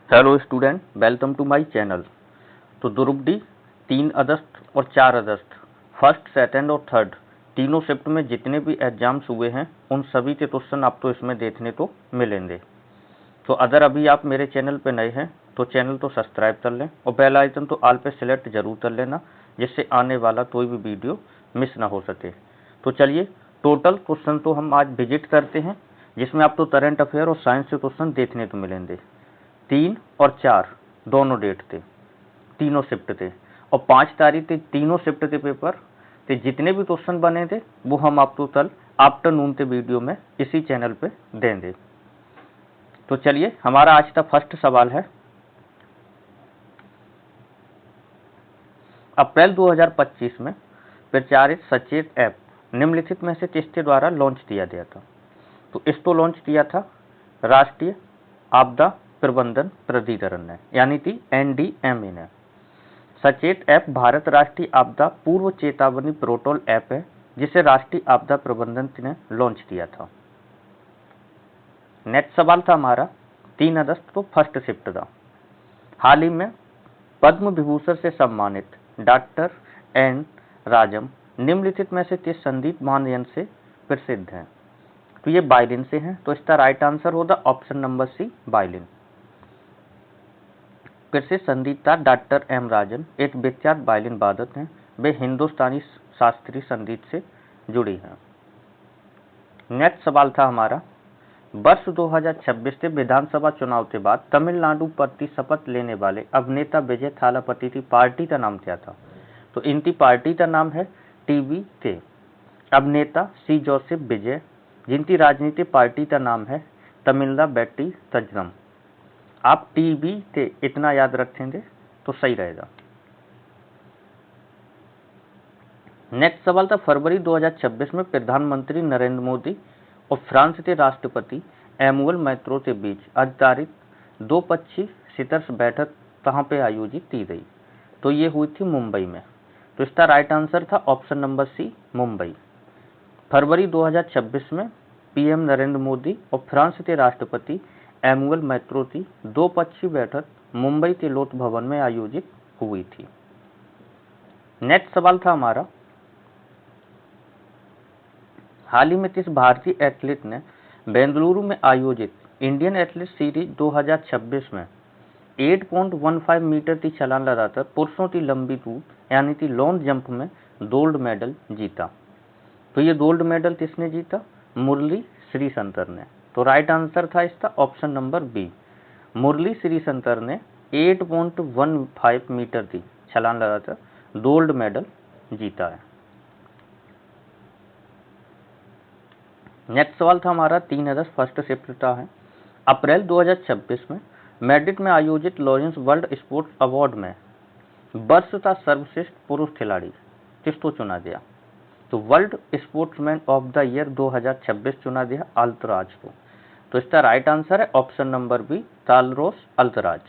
Hello student, welcome to my channel. तो Dhruv D 3 अगस्त और 4 अगस्त फर्स्ट, सेकंड और थर्ड तीनों शिफ्ट में जितने भी एग्जाम्स हुए हैं उन सभी के क्वेश्चन आपको इसमें देखने को मिलेंगे। तो अगर अभी आप मेरे चैनल पे नए हैं तो चैनल को सब्सक्राइब कर लें और बेल आइकन तो ऑल पे सिलेक्ट जरूर कर लेना, जिससे आने वाला कोई भी वीडियो मिस ना हो सके। तो चलिए टोटल क्वेश्चन तो हम आज विजिट करते हैं, जिसमें आपको करंट अफेयर और साइंस के क्वेश्चन देखने को मिलेंगे। 3 और 4 दोनों डेट थे, तीनों शिफ्ट थे, और 5 तारीख थे तीनों शिफ्ट के पेपर थे। जितने भी क्वेश्चन बने थे वो हम आपको कल आफ्टरनून के वीडियो में इसी चैनल पे देंगे। तो चलिए हमारा आज का फर्स्ट सवाल है, अप्रैल 2025 में प्रचारित सचेत ऐप निम्नलिखित में से किसके द्वारा लॉन्च किया गया था? तो इसको लॉन्च किया था राष्ट्रीय आपदा प्रबंधन प्राधिकरण ने, यानी कि NDMA ने। सचेत ऐप भारत राष्ट्रीय आपदा पूर्व चेतावनी प्रोटोकॉल ऐप है, जिसे राष्ट्रीय आपदा प्रबंधन ने लॉन्च किया था। नेक्स्ट सवाल था हमारा 3 अगस्त को फर्स्ट शिफ्ट था। हाल ही में पद्म विभूषण से सम्मानित डॉक्टर एन राजम निम्नलिखित में से किस संगीत वाद्ययंत्र से प्रसिद्ध हैं? तो ये वायलिन से हैं, तो इसका राइट आंसर होगा ऑप्शन नंबर सी, वायलिन। प्रसिद्ध संगीतकार डॉक्टर एम राजन एक विख्यात वायलिन वादक हैं। वे हिंदुस्तानी शास्त्रीय संगीत से जुड़ी हैं। नेक्स्ट सवाल था हमारा, वर्ष 2026 के विधानसभा चुनाव के बाद तमिलनाडु प्रति शपथ लेने वाले अभिनेता विजय थालापति की पार्टी का नाम क्या था? तो इनकी पार्टी का नाम है TVK। अभिनेता सी जोसेफ विजय, जिनकी राजनीतिक पार्टी का नाम है तमिलना बेट्टी कजगम। आप TVK इतना याद रखेंगे तो सही रहेगा। नेक्स्ट सवाल था, फरवरी 2026 में प्रधानमंत्री नरेंद्र मोदी और फ्रांस के राष्ट्रपति एमुअल मैक्रों के बीच आधारित द्विपक्षीय शिखर बैठक कहाँ पे आयोजित की गई? तो ये हुई थी मुंबई में। तो इसका राइट आंसर था ऑप्शन नंबर सी, मुंबई। फरवरी 2026 में PM नरेंद्र मोदी और फ्रांस के राष्ट्रपति एमुअल मैक्रों की द्विपक्षीय बैठक मुंबई के लोक भवन में आयोजित हुई थी। नेक्स्ट सवाल था हमारा, हाल ही में किस भारतीय एथलीट ने बेंगलुरु में आयोजित इंडियन एथलीट सीरीज 2026 में 8.15 मीटर की छलांग लगाकर पुरुषों की लंबी कूद यानी कि लॉन्ग जंप में गोल्ड मेडल जीता? तो ये गोल्ड मेडल किसने जीता? मुरली श्रीशंकर ने। तो राइट आंसर था इसका ऑप्शन नंबर बी, मुरली श्रीशंकर ने 8.15 मीटर की छलांग लगाकर गोल्ड मेडल जीता है। नेक्स्ट सवाल था हमारा 3 अगस्त फर्स्ट शिफ्ट का है, अप्रैल 2026 में मैड्रिड में आयोजित लॉरेंस वर्ल्ड स्पोर्ट्स अवार्ड में वर्ष का सर्वश्रेष्ठ पुरुष खिलाड़ी किसको चुना गया? तो world sportsman of the year 2026 चुना गया अल्तराज को। तो इसका राइट आंसर है option number B, Carlos Alcaraz.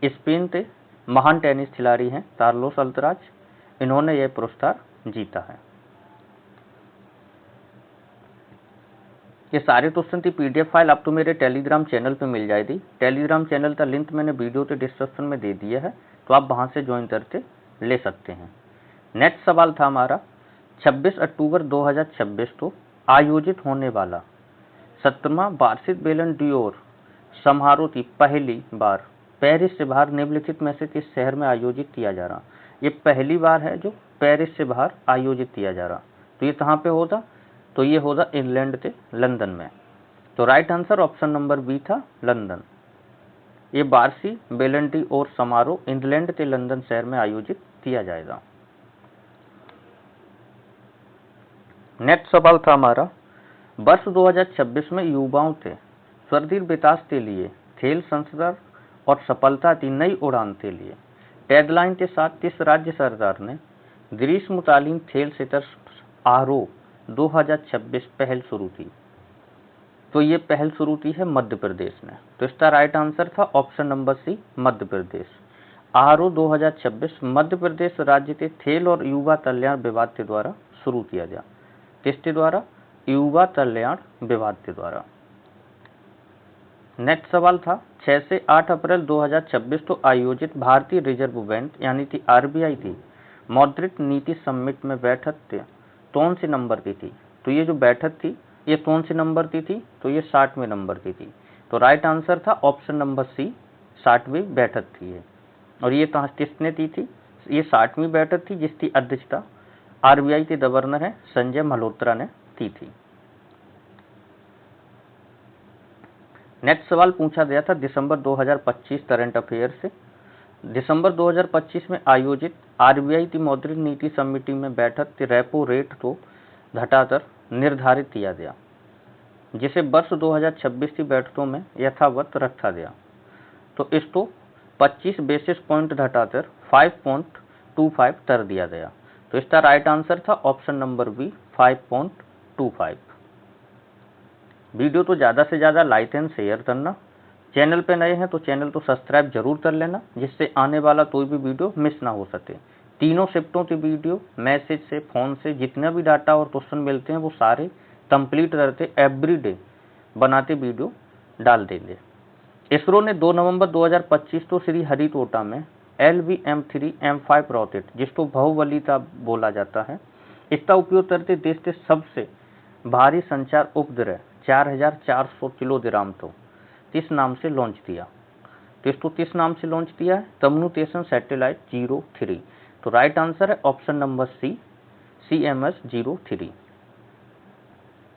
Spain के महान टेनिस खिलाड़ी हैं कार्लोस अल्तराज, इन्होंने यह पुरस्कार जीता है। ये सारे क्वेश्चन की PDF फाइल आपको मेरे टेलीग्राम चैनल पे मिल जाएगी। टेलीग्राम चैनल का लिंक मैंने वीडियो के डिस्क्रिप्शन में दे दिया है, तो आप वहां से ज्वाइन करके ले सकते हैं। नेक्स्ट सवाल था हमारा, 26 अक्टूबर 2026 को आयोजित होने वाला 17वां वार्षिक बैलन ड'ओर समारोह की पहली बार पेरिस से बाहर निम्नलिखित में से किस शहर में आयोजित किया जा रहा? ये पहली बार है जो पेरिस से बाहर आयोजित किया जा रहा। तो ये कहाँ पे होगा? तो ये होगा इंग्लैंड के लंदन में। तो right answer option number B था, लंदन। ये वार्षिक बैलन ड'ओर समारोह इंग्लैंड के लंदन शहर में आयोजित किया जाएगा। नेक्स्ट सवाल था हमारा, वर्ष 2026 में युवाओं के सर्वांगीण विकास के लिए खेल संस्कार और सफलता की नई उड़ान के लिए टैगलाइन के साथ किस राज्य सरकार ने ग्रीष्मकालीन खेल शिखर आरोह 2026 पहल शुरू की? तो ये पहल शुरू की है मध्य प्रदेश ने। तो इसका राइट आंसर था ऑप्शन नंबर सी, मध्य प्रदेश। आरोह 2026 मध्य प्रदेश राज्य के खेल और युवा कल्याण विभाग के द्वारा शुरू किया गया। किसके द्वारा? युवा कल्याण विभाग के द्वारा। नेक्स्ट सवाल था 6 से 8 अप्रैल 2026 को आयोजित भारतीय रिजर्व बैंक यानी कि आरबीआई की मौद्रिक नीति समिट में बैठक कौन सी नंबर की थी? तो ये जो बैठक थी ये कौन सी नंबर की थी? तो ये 60वें नंबर की थी। तो राइट आंसर था ऑप्शन नंबर सी, 60वीं बैठक थी ये। और ये किसने की थी? ये 60वीं बैठक थी जिसकी अध्यक्षता आरबीआई के गवर्नर है संजय मल्होत्रा ने की थी। नेक्स्ट सवाल पूछा गया था दिसंबर 2025 करंट अफेयर से। दिसंबर 2025 में आयोजित आरबीआई की मौद्रिक नीति समिति में बैठक के रेपो रेट को घटाकर निर्धारित किया गया, जिसे वर्ष 2026 की बैठकों में यथावत रखा गया। तो इसको 25 बेसिस पॉइंट घटाकर 5.25 कर दिया गया। तो इसका राइट आंसर था ऑप्शन नंबर बी, 5.25। वीडियो तो ज़्यादा से ज़्यादा लाइक एंड शेयर करना। चैनल पे नए हैं तो चैनल को सब्सक्राइब जरूर कर लेना, जिससे आने वाला कोई भी वीडियो मिस ना हो सके। तीनों शिफ्टों की वीडियो मैसेज से, फ़ोन से जितना भी डाटा और क्वेश्चन मिलते हैं वो सारे कंप्लीट करते एवरीडे बनाते वीडियो डाल देंगे। इसरो ने 2 नवंबर 2025 को श्रीहरिकोटा में LVM-3M5 रॉकेट, जिसको बहुबलिता बोला जाता है, इसका उपयोग करके देश के सबसे भारी संचार उपग्रह 4400 किलोग्राम को किस नाम से लॉन्च किया? तो इसको किस नाम से लॉन्च किया है? Communication satellite 03। तो राइट आंसर है option number C, CMS-03।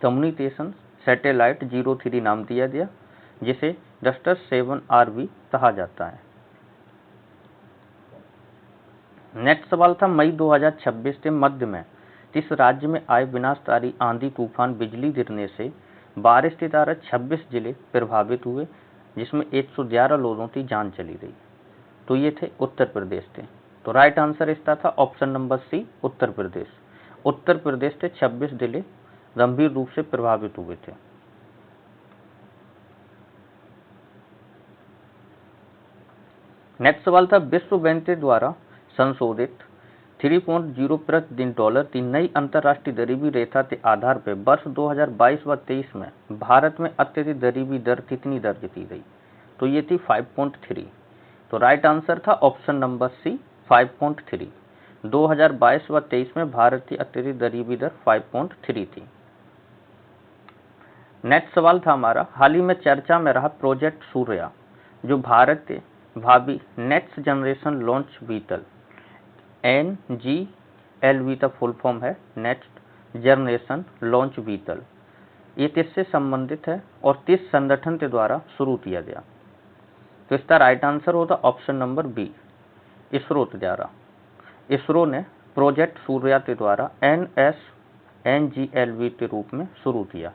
Communication satellite 03 नाम दिया गया, जिसे डस्टर 7R भी कहा जाता है। नेक्स्ट सवाल था मई 2026 के मध्य में किस राज्य में आए विनाशकारी आंधी तूफान बिजली गिरने से बारिश के कारण 26 जिले प्रभावित हुए, जिसमें 111 लोगों की जान चली गई? तो ये थे उत्तर प्रदेश थे। तो राइट आंसर इसका था ऑप्शन नंबर सी, उत्तर प्रदेश। उत्तर प्रदेश के 26 जिले गंभीर रूप से प्रभावित हुए थे। नेक्स्ट सवाल था विश्व बैंक के द्वारा संशोधित 3.0 प्रति दिन डॉलर की नई अंतर्राष्ट्रीय गरीबी रेखा के आधार पर वर्ष 2022 व 23 में भारत में अत्यधिक गरीबी दर कितनी दर्ज की गई? तो ये थी 5.3। तो राइट आंसर था ऑप्शन नंबर सी, 5.3। 2022 व 23 में भारत की अत्यधिक गरीबी दर 5.3 थी। नेक्स्ट सवाल था हमारा हाल ही में चर्चा में रहा प्रोजेक्ट सूर्या, जो भारत के भावी next generation launch vehicle NGLV का फुल फॉर्म है नेक्स्ट जनरेशन लॉन्च व्हीकल, ये किससे संबंधित है और किस संगठन के द्वारा शुरू किया गया? तो इसका राइट आंसर होगा ऑप्शन नंबर बी, इसरो के द्वारा। इसरो ने प्रोजेक्ट सूर्या के द्वारा NSNGLV के रूप में शुरू किया।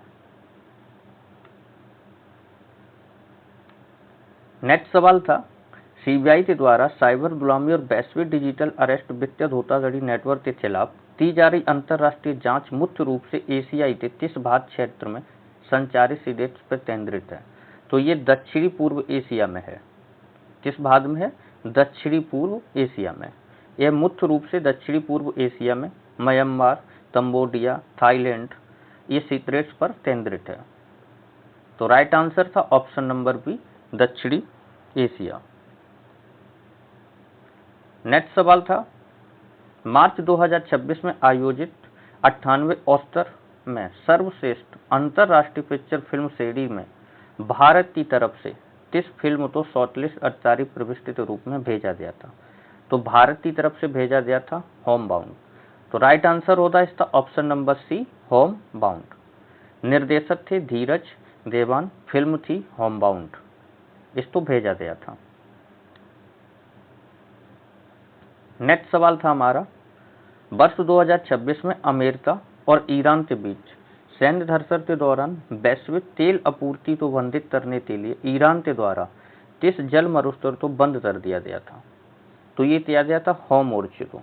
नेक्स्ट सवाल था सीबीआई के द्वारा साइबर गुलामी और वैश्विक डिजिटल अरेस्ट वित्तीय धोखाधड़ी नेटवर्क के खिलाफ की जा रही अंतर्राष्ट्रीय जांच मुख्य रूप से एशियाई के किस भाग क्षेत्र में संचारित सीधे पर केंद्रित है? तो ये दक्षिणी पूर्व एशिया में है। किस भाग में है? दक्षिणी पूर्व एशिया में। यह मुख्य रूप से दक्षिणी पूर्व एशिया में म्यांमार, कंबोडिया, थाईलैंड ये सीक्रेट्स पर केंद्रित है। तो राइट आंसर था ऑप्शन नंबर बी, दक्षिणी एशिया। नेक्स्ट सवाल था मार्च 2026 में आयोजित 98वें ऑस्कर में सर्वश्रेष्ठ अंतर्राष्ट्रीय फीचर फिल्म श्रेणी में भारत की तरफ से किस फिल्म को शॉर्टलिस्ट औपचारिक प्रविष्टि के रूप में भेजा गया था? तो भारत की तरफ से भेजा गया था होम बाउंड। तो राइट आंसर होता इसका option number C, home bound. निर्देशक थे धीरज देवान, फिल्म थी होम बाउंड, इसको भेजा गया था। नेक्स्ट सवाल था हमारा वर्ष 2026 में अमेरिका और ईरान के बीच सैन्य घर्षण के दौरान वैश्विक तेल आपूर्ति को बंधित करने के लिए ईरान के द्वारा किस जल मरुस्थल को बंद कर दिया गया था? तो ये किया गया था होर्मुज को।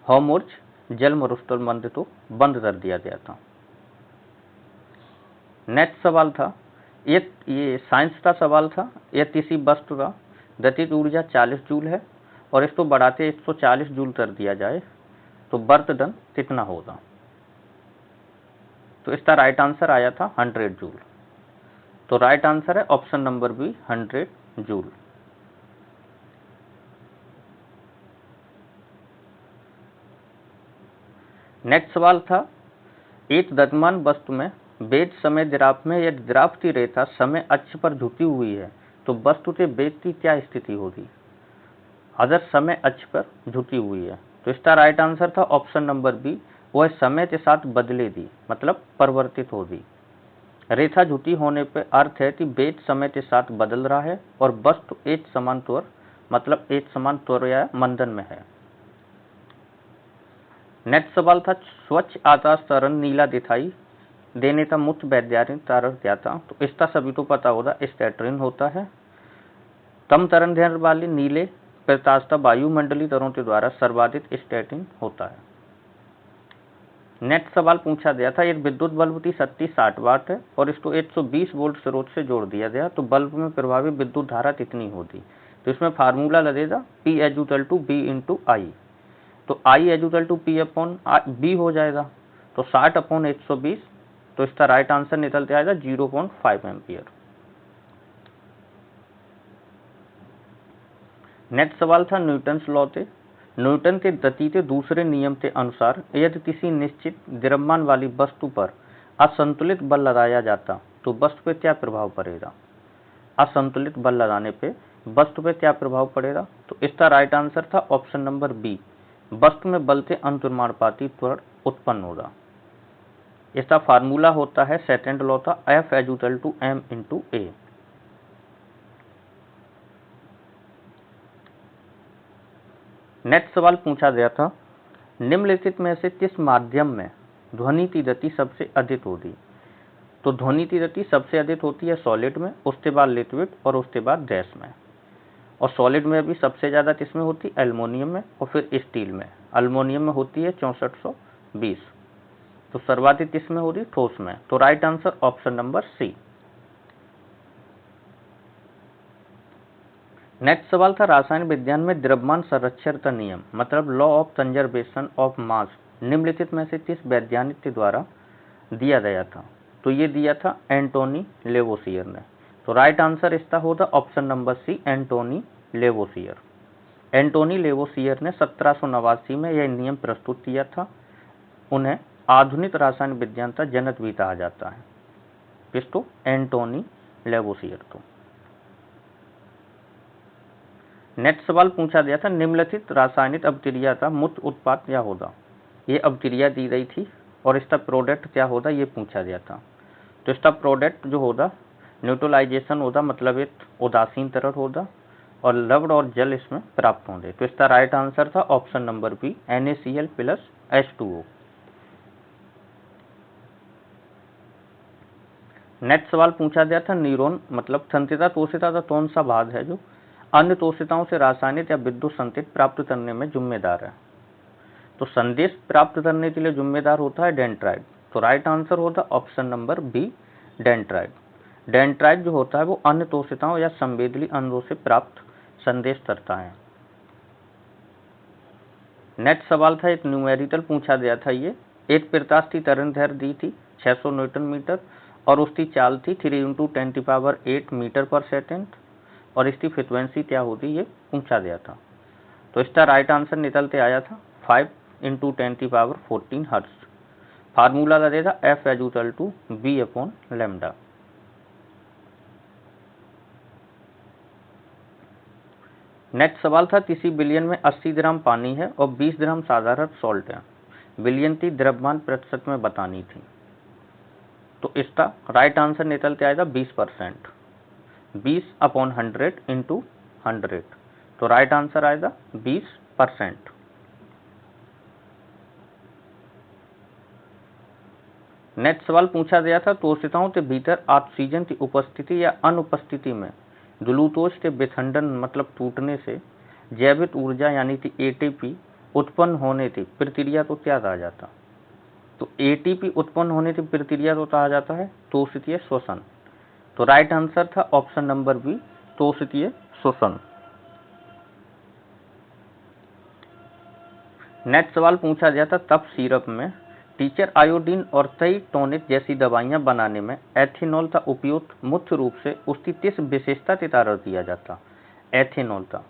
होर्मुज जल मरुस्थल बंद को बंद कर दिया गया था। नेक्स्ट सवाल था ये साइंस का सवाल था। यह किसी वस्तु का गतिज ऊर्जा 40 जूल है और इसको बढ़ाते 140 जूल कर दिया जाए तो वर्क डन कितना होगा? तो इसका राइट आंसर आया था 100 जूल। तो राइट आंसर है option number B 100 joule. Next सवाल था, एक द्रव्यमान वस्तु में वेग समय ग्राफ में यदि ग्राफ की रेखा समय अक्ष पर झुकी हुई है तो वस्तु के वेग की क्या स्थिति होगी? अगर समय अक्ष पर झुकी हुई है तो इसका राइट आंसर था ऑप्शन नंबर बी, वह समय के साथ बदलेगी, मतलब परिवर्तित होगी। रेखा झुकी होने पर अर्थ है कि वेग समय के साथ बदल रहा है और वस्तु एक समान त्वर, मतलब एक समान त्वर या मंदन में है। नेक्स्ट सवाल था, स्वच्छ आकाश तरंग नीला दिखाई देने का मुख्य वैज्ञानिक कारण क्या था? तो इसका सभी को पता होगा, स्कैटरिंग होता है। कम तरंगदैर्घ्य वाली नीले प्रकाश का वायुमंडलीय तरंगों के द्वारा सर्वाधिक स्कैटरिंग होता है। नेक्स्ट सवाल पूछा गया था, एक विद्युत बल्ब की शक्ति 60 वाट है और इसको 120 वोल्ट स्रोत से जोड़ दिया गया तो बल्ब में प्रभावी विद्युत धारा कितनी होगी? तो इसमें फार्मूला लगेगा P = B × I। तो I = P/B हो जाएगा, तो 60/120, तो इसका राइट आंसर निकल के आएगा 0.5 एम्पियर। नेक्स्ट सवाल था, न्यूटन्स लॉ के न्यूटन के गति के दूसरे नियम के अनुसार यदि किसी निश्चित द्रव्यमान वाली वस्तु पर असंतुलित बल लगाया जाता तो वस्तु पर क्या प्रभाव पड़ेगा? असंतुलित बल लगाने पे वस्तु पर क्या प्रभाव पड़ेगा? तो इसका राइट आंसर था ऑप्शन नंबर बी, वस्तु में बल के अनुत्क्रमणापाती त्वरण उत्पन्न होगा। इसका फार्मूला होता है सेकंड लॉ का F = m × A। नेक्स्ट सवाल पूछा गया था, निम्नलिखित में से किस माध्यम में ध्वनि की गति सबसे अधिक होगी? तो ध्वनि की गति सबसे अधिक होती है सॉलिड में, उसके बाद लिक्विड और उसके बाद गैस में। और सॉलिड में भी सबसे ज़्यादा किसमें होती है? एल्युमिनियम में, और फिर स्टील में। एल्युमिनियम में होती है 6420। तो सर्वाधिक किसमें हो रही? ठोस में। तो right answer option number C. Next सवाल था, रासायन विज्ञान में द्रव्यमान संरक्षण का नियम, मतलब law of conservation of mass, निम्नलिखित में से किस वैज्ञानिक के द्वारा दिया गया था? तो ये दिया था एंटोनी लेवोसियर ने। तो राइट आंसर इसका होगा option number C, Antoine Lavoisier. Antoine Lavoisier ने 1789 में यह नियम प्रस्तुत किया था। उन्हें आधुनिक रासायन विज्ञान का जनक भी कहा जाता है। किसको? एंटोनी लेवोसियर को। नेक्स्ट सवाल पूछा गया था, निम्नलिखित रासायनिक अभिक्रिया का मुख्य उत्पाद क्या होगा? ये अभिक्रिया दी गई थी और इसका प्रोडक्ट क्या होगा ये पूछा गया था। तो इसका प्रोडक्ट जो होगा न्यूट्रलाइजेशन होगा, मतलब एक उदासीन तरल होगा, और लवण और जल इसमें प्राप्त होंगे। तो इसका राइट आंसर था option number B, NaCl + H2O। Next सवाल पूछा गया था, न्यूरॉन मतलब तंत्रिका कोशिका का कौन सा भाग है जो अन्य कोशिकाओं से रासायनिक या विद्युत संकेत प्राप्त करने में जिम्मेदार है? तो संदेश प्राप्त करने के लिए जिम्मेदार होता है डेंड्राइट। तो राइट आंसर होता है option number B, dendrite. Dendrite जो होता है वो अन्य कोशिकाओं या संवेदनीय अंगों से प्राप्त संदेश करता है। नेक्स्ट सवाल था, एक न्यूमेरिकल पूछा गया था। ये एक प्रकाश की तरंगदैर्घ्य दी थी 600 न्यूटन मीटर और उसकी चाल थी 3 × 10⁸ मीटर पर सेकेंड, और इसकी फ्रिक्वेंसी क्या होती ये पूछा गया था। तो इसका राइट आंसर निकलते आया था 5 × 10⁻14 हर्ट्ज। फार्मूला लगेगा F = B/λ। नेक्स्ट सवाल था, किसी बिलियन में 80 ग्राम पानी है और 20 ग्राम साधारण सॉल्ट है, बिलियन की द्रव्यमान प्रतिशत में बतानी थी। तो इसका राइट आंसर निकल के आएगा 20%, 20/100 × 100। तो राइट आंसर आएगा 20%। नेक्स्ट सवाल पूछा गया था, कोशिकाओं के भीतर ऑक्सीजन की उपस्थिति या अनुपस्थिति में ग्लूकोज के विखंडन मतलब टूटने से जैविक ऊर्जा यानी कि ATP उत्पन्न होने की प्रक्रिया को क्या कहा जाता? तो ATP उत्पन्न होने की प्रक्रिया को कहा जाता है कोशिकीय श्वसन। तो राइट आंसर था ऑप्शन नंबर बी, कोशिकीय श्वसन। नेक्स्ट सवाल पूछा गया था, कफ सिरप में टीचर आयोडीन और कई टॉनिक जैसी दवाइयां बनाने में एथेनॉल का उपयोग मुख्य रूप से उसकी किस विशेषता के कारण किया जाता? एथेनॉल का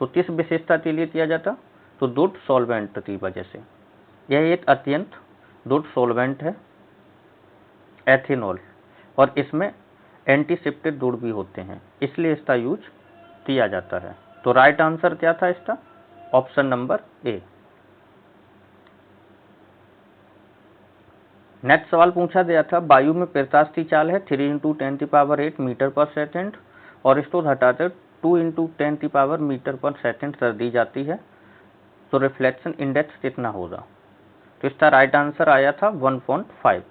तो किस विशेषता के लिए किया जाता? तो गुड सॉल्वेंट की वजह से। यह एक अत्यंत गुड सॉल्वेंट है एथेनॉल, और इसमें एंटीसेप्टिक गुण भी होते हैं, इसलिए इसका यूज किया जाता है। तो राइट आंसर क्या था इसका? ऑप्शन नंबर ए। नेक्स्ट सवाल पूछा गया था, वायु में प्रकाश की चाल है 3 × 10⁸ मीटर पर सेकेंड और इसको घटाकर 2 × 10⁻ मीटर पर सेकेंड कर दी जाती है, तो रिफ्लेक्शन इंडेक्स कितना होगा? तो इसका राइट आंसर आया था 1.5।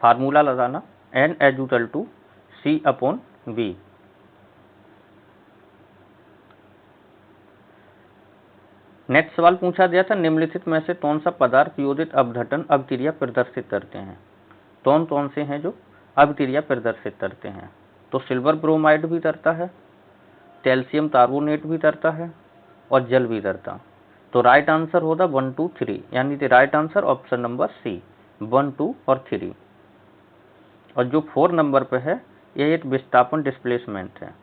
फार्मूला लगाना N=C/V। नेक्स्ट सवाल पूछा गया था, निम्नलिखित में से कौन सा पदार्थ योजित अपघटन अभिक्रिया प्रदर्शित करते हैं? कौन कौन से हैं जो अभिक्रिया प्रदर्शित करते हैं? तो सिल्वर ब्रोमाइड भी करता है, कैल्शियम कार्बोनेट भी करता है और जल भी करता। तो राइट आंसर होगा 1, 2, 3, यानी कि right answer option number C 1, 2 और 3। और जो 4 नंबर पे है यह एक विस्थापन डिस्प्लेसमेंट है।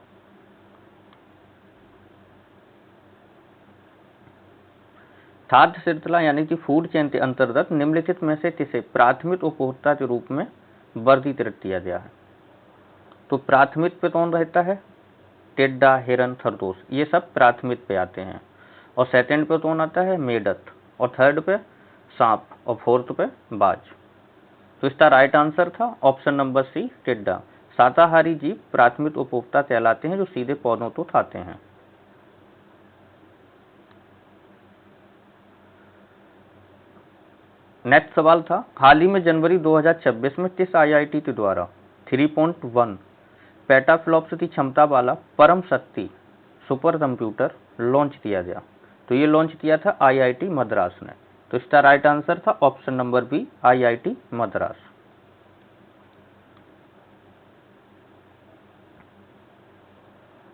खाद्य श्रृंखला यानी कि फूड चेन के अंतर्गत निम्नलिखित में से किसे प्राथमिक उपभोक्ता के रूप में वर्गीकृत किया गया है? तो प्राथमिक पे कौन रहता है? टिड्डा, हिरन, खरगोश, ये सब प्राथमिक पे आते हैं। और सेकंड पे कौन आता है? मेढक, और थर्ड पे सांप, और फोर्थ पे बाज। तो इसका राइट आंसर था ऑप्शन नंबर सी टिड्डा। शाकाहारी जीव प्राथमिक उपभोक्ता कहलाते हैं जो सीधे पौधों को खाते हैं। नेक्स्ट सवाल था, हाल ही में जनवरी 2026 में किस आईआईटी के द्वारा 3.1 पेटाफ्लॉप्स की क्षमता वाला परम शक्ति सुपर कंप्यूटर लॉन्च किया गया? तो ये लॉन्च किया था आईआईटी मद्रास ने। तो इसका राइट आंसर था option number B IIT Madras.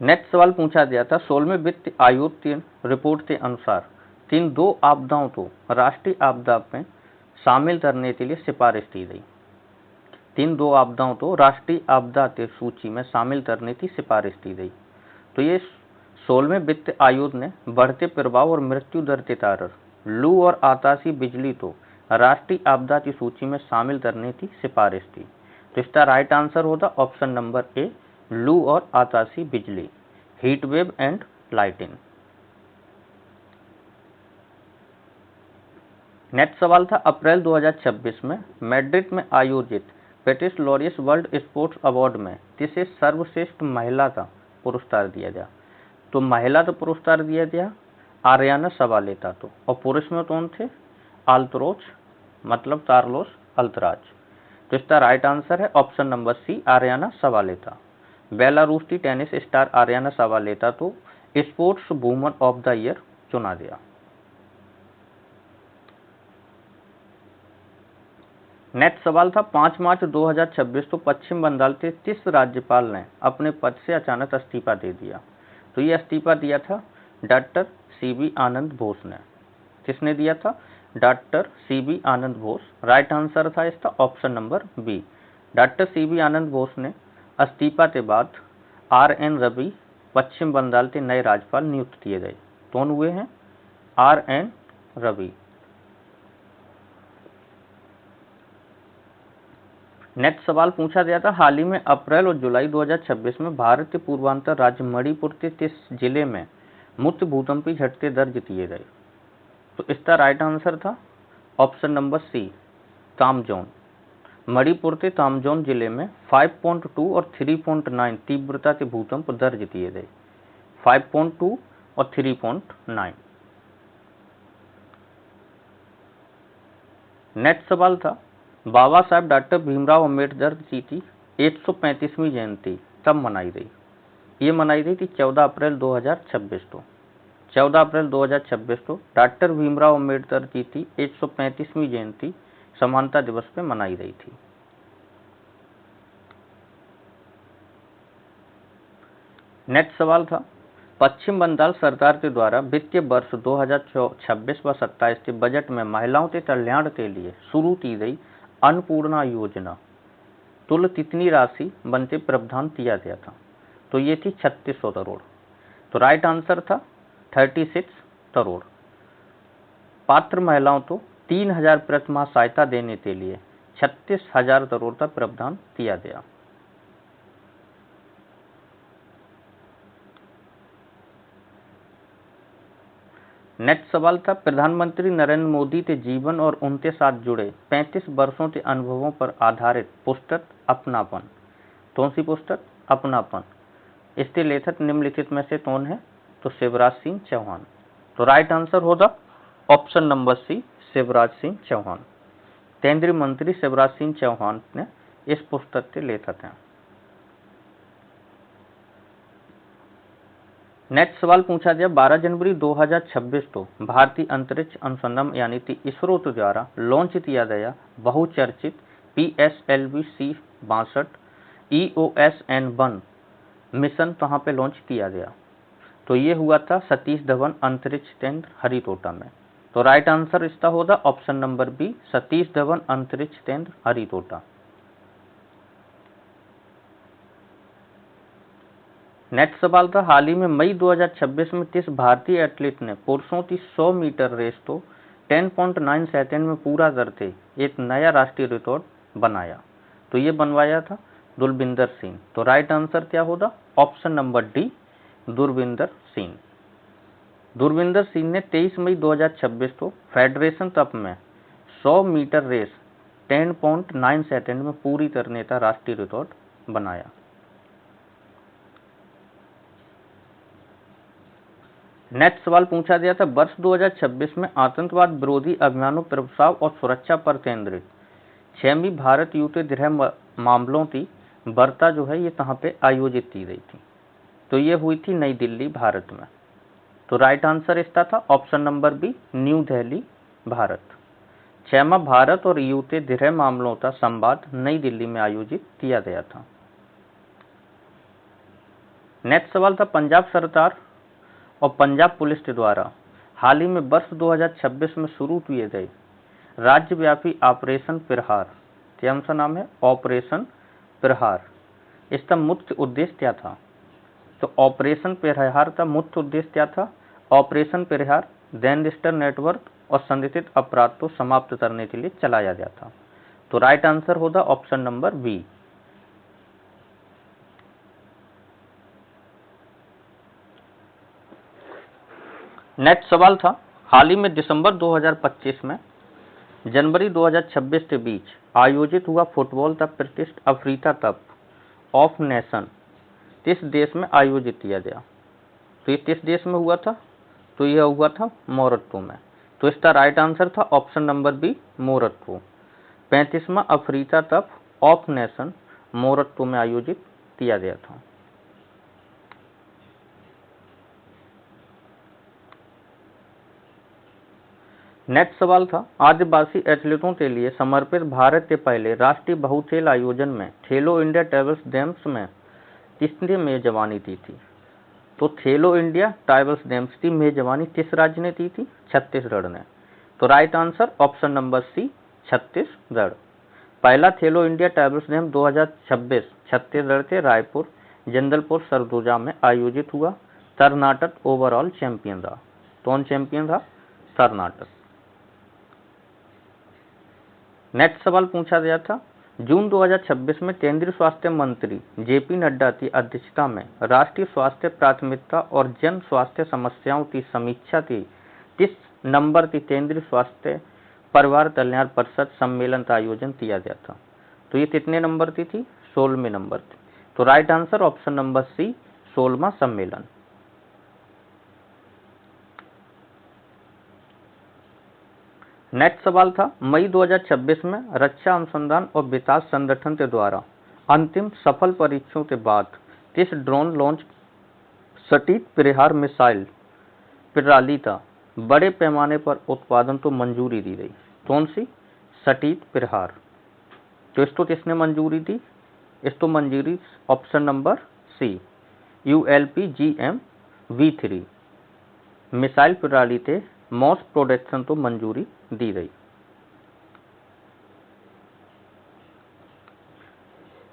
Next सवाल पूछा गया था, 16वें वित्त आयोग की रिपोर्ट के अनुसार किन 2 आपदाओं को राष्ट्रीय आपदा में शामिल करने के लिए सिफारिश की गई? किन 2 आपदाओं को राष्ट्रीय आपदा की सूची में शामिल करने की सिफारिश की गई? तो ये 16वें वित्त आयोग ने बढ़ते प्रभाव और मृत्यु दर के कारण लू और आकाशीय बिजली को राष्ट्रीय आपदा की सूची में शामिल करने की सिफारिश की। तो इसका राइट आंसर होगा ऑप्शन नंबर ए लू और आकाशीय बिजली, heat wave and lightning. Next सवाल था, अप्रैल 2026 में मैड्रिड में आयोजित पेटिस लॉरियस वर्ल्ड स्पोर्ट्स अवार्ड में किसे सर्वश्रेष्ठ महिला का पुरस्कार दिया गया? तो महिला का पुरस्कार दिया गया आरियाना सवालेता को, और पुरुष में कौन थे? अल्तरोच मतलब कार्लोस अल्तराज। तो इसका राइट आंसर है ऑप्शन नंबर सी आरियाना सवालेता। बेलारूस की टेनिस स्टार आरियाना सवालेता को sports woman of the year चुना गया। नेक्स्ट सवाल था, 5 मार्च 2026 को पश्चिम बंगाल के किस राज्यपाल ने अपने पद से अचानक इस्तीफा दे दिया? तो ये इस्तीफा दिया था डॉक्टर सीबी आनंद बोस ने। किसने दिया था? Doctor CB Ananda Bose. Right answer था इसका option number B. Doctor CB Ananda Bose ने इस्तीफा के बाद RN रवि पश्चिम बंगाल के नए राज्यपाल नियुक्त किए गए। कौन हुए हैं? RN रवि। नेक्स्ट सवाल पूछा गया था, हाल ही में अप्रैल और जुलाई 2026 में भारत के पूर्वांचल राज्य मणिपुर के किस जिले में मुख्य भूकंपीय झटके दर्ज किए गए? तो इसका राइट आंसर था ऑप्शन नंबर सी कामजोन। मणिपुर के कामजोन जिले में 5.2 और 3.9 तीव्रता के भूकंप दर्ज किए गए। 5.2 और 3.9। नेक्स्ट सवाल था, बाबा साहब डॉक्टर भीमराव अम्बेडकर जी की 135वीं जयंती कब मनाई गई? ये मनाई गई थी 14 अप्रैल 2026 को। 14 अप्रैल 2026 को डॉक्टर भीमराव अम्बेडकर जी की 135वीं जयंती समानता दिवस पे मनाई गई थी। नेक्स्ट सवाल था, पश्चिम बंगाल सरकार के द्वारा वित्तीय वर्ष 2026 व 27 के बजट में महिलाओं के कल्याण के लिए शुरू की गई अन्नपूर्णा योजना तुल कितनी राशि बनते प्रावधान किया गया था? तो ये थी 3600 करोड़। तो राइट आंसर था 36 करोड़। पात्र महिलाओं को 3000 प्रति माह सहायता देने के लिए 36,000 करोड़ का प्रावधान किया गया। नेक्स्ट सवाल था, प्रधानमंत्री नरेंद्र मोदी के जीवन और उनके साथ जुड़े 35 वर्षों के अनुभवों पर आधारित पुस्तक अपनापन, कौन सी पुस्तक? अपनापन। इसके लेखक निम्नलिखित में से कौन है? तो शिवराज सिंह चौहान। तो राइट आंसर होगा option number C, Shivraj Singh Chouhan. केंद्रीय मंत्री शिवराज सिंह चौहान ने इस पुस्तक के लेखक हैं। नेक्स्ट सवाल पूछा गया, 12 जनवरी 2026 को भारतीय अंतरिक्ष अनुसंधान यानी कि इसरो द्वारा लॉन्च किया गया बहुचर्चित PSLV-C-62 EOSN-1 मिशन कहाँ पे लॉन्च किया गया? तो ये हुआ था सतीश धवन अंतरिक्ष केंद्र हरिकोटा में। तो राइट आंसर इसका होगा option number B, Satish Dhawan अंतरिक्ष केंद्र हरिकोटा। नेक्स्ट सवाल था, हाल ही में मई 2026 में किस भारतीय एथलीट ने पुरुषों की 100 मीटर रेस को 10.9 सेकंड में पूरा करके एक नया राष्ट्रीय रिकॉर्ड बनाया? तो ये बनवाया था गुरविंदर सिंह। तो राइट आंसर क्या होगा? Option number D, Gurvinder Singh. Gurvinder Singh ने 23 मई 2026 को फेडरेशन कप में 100 मीटर रेस 10.9 सेकंड में पूरी करने का राष्ट्रीय रिकॉर्ड बनाया। नेक्स्ट सवाल पूछा गया था, वर्ष 2026 में आतंकवाद विरोधी अभियानों, प्रभाव और सुरक्षा पर केंद्रित 6वीं भारत युद्ध गृह मामलों की वार्ता जो है ये कहाँ पे आयोजित की गई थी? तो ये हुई थी नई दिल्ली, भारत में। तो राइट आंसर इसका था option number B, new Delhi, Bharat. 6वां भारत और युद्ध गृह मामलों का संवाद नई दिल्ली में आयोजित किया गया था। नेक्स्ट सवाल था, पंजाब सरकार और पंजाब पुलिस के द्वारा हाल ही में वर्ष 2026 में शुरू किए गए राज्यव्यापी ऑपरेशन प्रहार, क्या सा नाम है? ऑपरेशन प्रहार। इसका मुख्य उद्देश्य क्या था? तो ऑपरेशन प्रहार का मुख्य उद्देश्य क्या था? ऑपरेशन प्रहार गैंगस्टर नेटवर्क और संगठित अपराध को समाप्त करने के लिए चलाया गया था। तो राइट आंसर होगा ऑप्शन नंबर बी। नेक्स्ट सवाल था, हाल ही में दिसंबर 2025 में जनवरी 2026 के बीच आयोजित हुआ फुटबॉल का प्रतिष्ठित अफ्रीका कप ऑफ नेशन किस देश में आयोजित किया गया? तो ये किस देश में हुआ था? तो यह हुआ था मोरक्को में। तो इसका राइट आंसर था ऑप्शन नंबर बी, मोरक्को। 35वां Africa cup of nation Morocco में आयोजित किया गया था। नेक्स्ट सवाल था, आदिवासी एथलीटों के लिए समर्पित भारत के पहले राष्ट्रीय बहुखेल आयोजन में खेलो इंडिया टेबल गेम्स में किसने मेजबानी की थी? तो खेलो इंडिया टेबल गेम्स की मेजबानी किस राज्य ने की थी? छत्तीसगढ़ ने। तो right answer option number C, Chhattisgarh. पहला Khelo India table game 2026 Chhattisgarh के रायपुर जंगलपुर सरगुजा में आयोजित हुआ। कर्नाटक ओवरऑल चैंपियन रहा। कौन चैंपियन रहा? कर्नाटक। नेक्स्ट सवाल पूछा गया था, जून 2026 में केंद्रीय स्वास्थ्य मंत्री जेपी नड्डा की अध्यक्षता में राष्ट्रीय स्वास्थ्य प्राथमिकता और जन स्वास्थ्य समस्याओं की समीक्षा की किस नंबर की केंद्रीय स्वास्थ्य परिवार कल्याण परिषद सम्मेलन का आयोजन किया गया था? तो ये कितने नंबर की थी? 16वें नंबर की। तो right answer option number C, 16वां सम्मेलन। नेक्स्ट सवाल था, मई 2026 में रक्षा अनुसंधान और विकास संगठन के द्वारा अंतिम सफल परीक्षणों के बाद किस ड्रोन लॉन्च सटीक प्रहार मिसाइल प्रणाली का बड़े पैमाने पर उत्पादन को मंजूरी दी गई? कौन सी? सटीक प्रहार। तो इसको किसने मंजूरी दी? इसको मंजूरी option number C, ULPGM V3 missile प्रणाली ते मॉस प्रोडक्शन तो मंजूरी दी गई।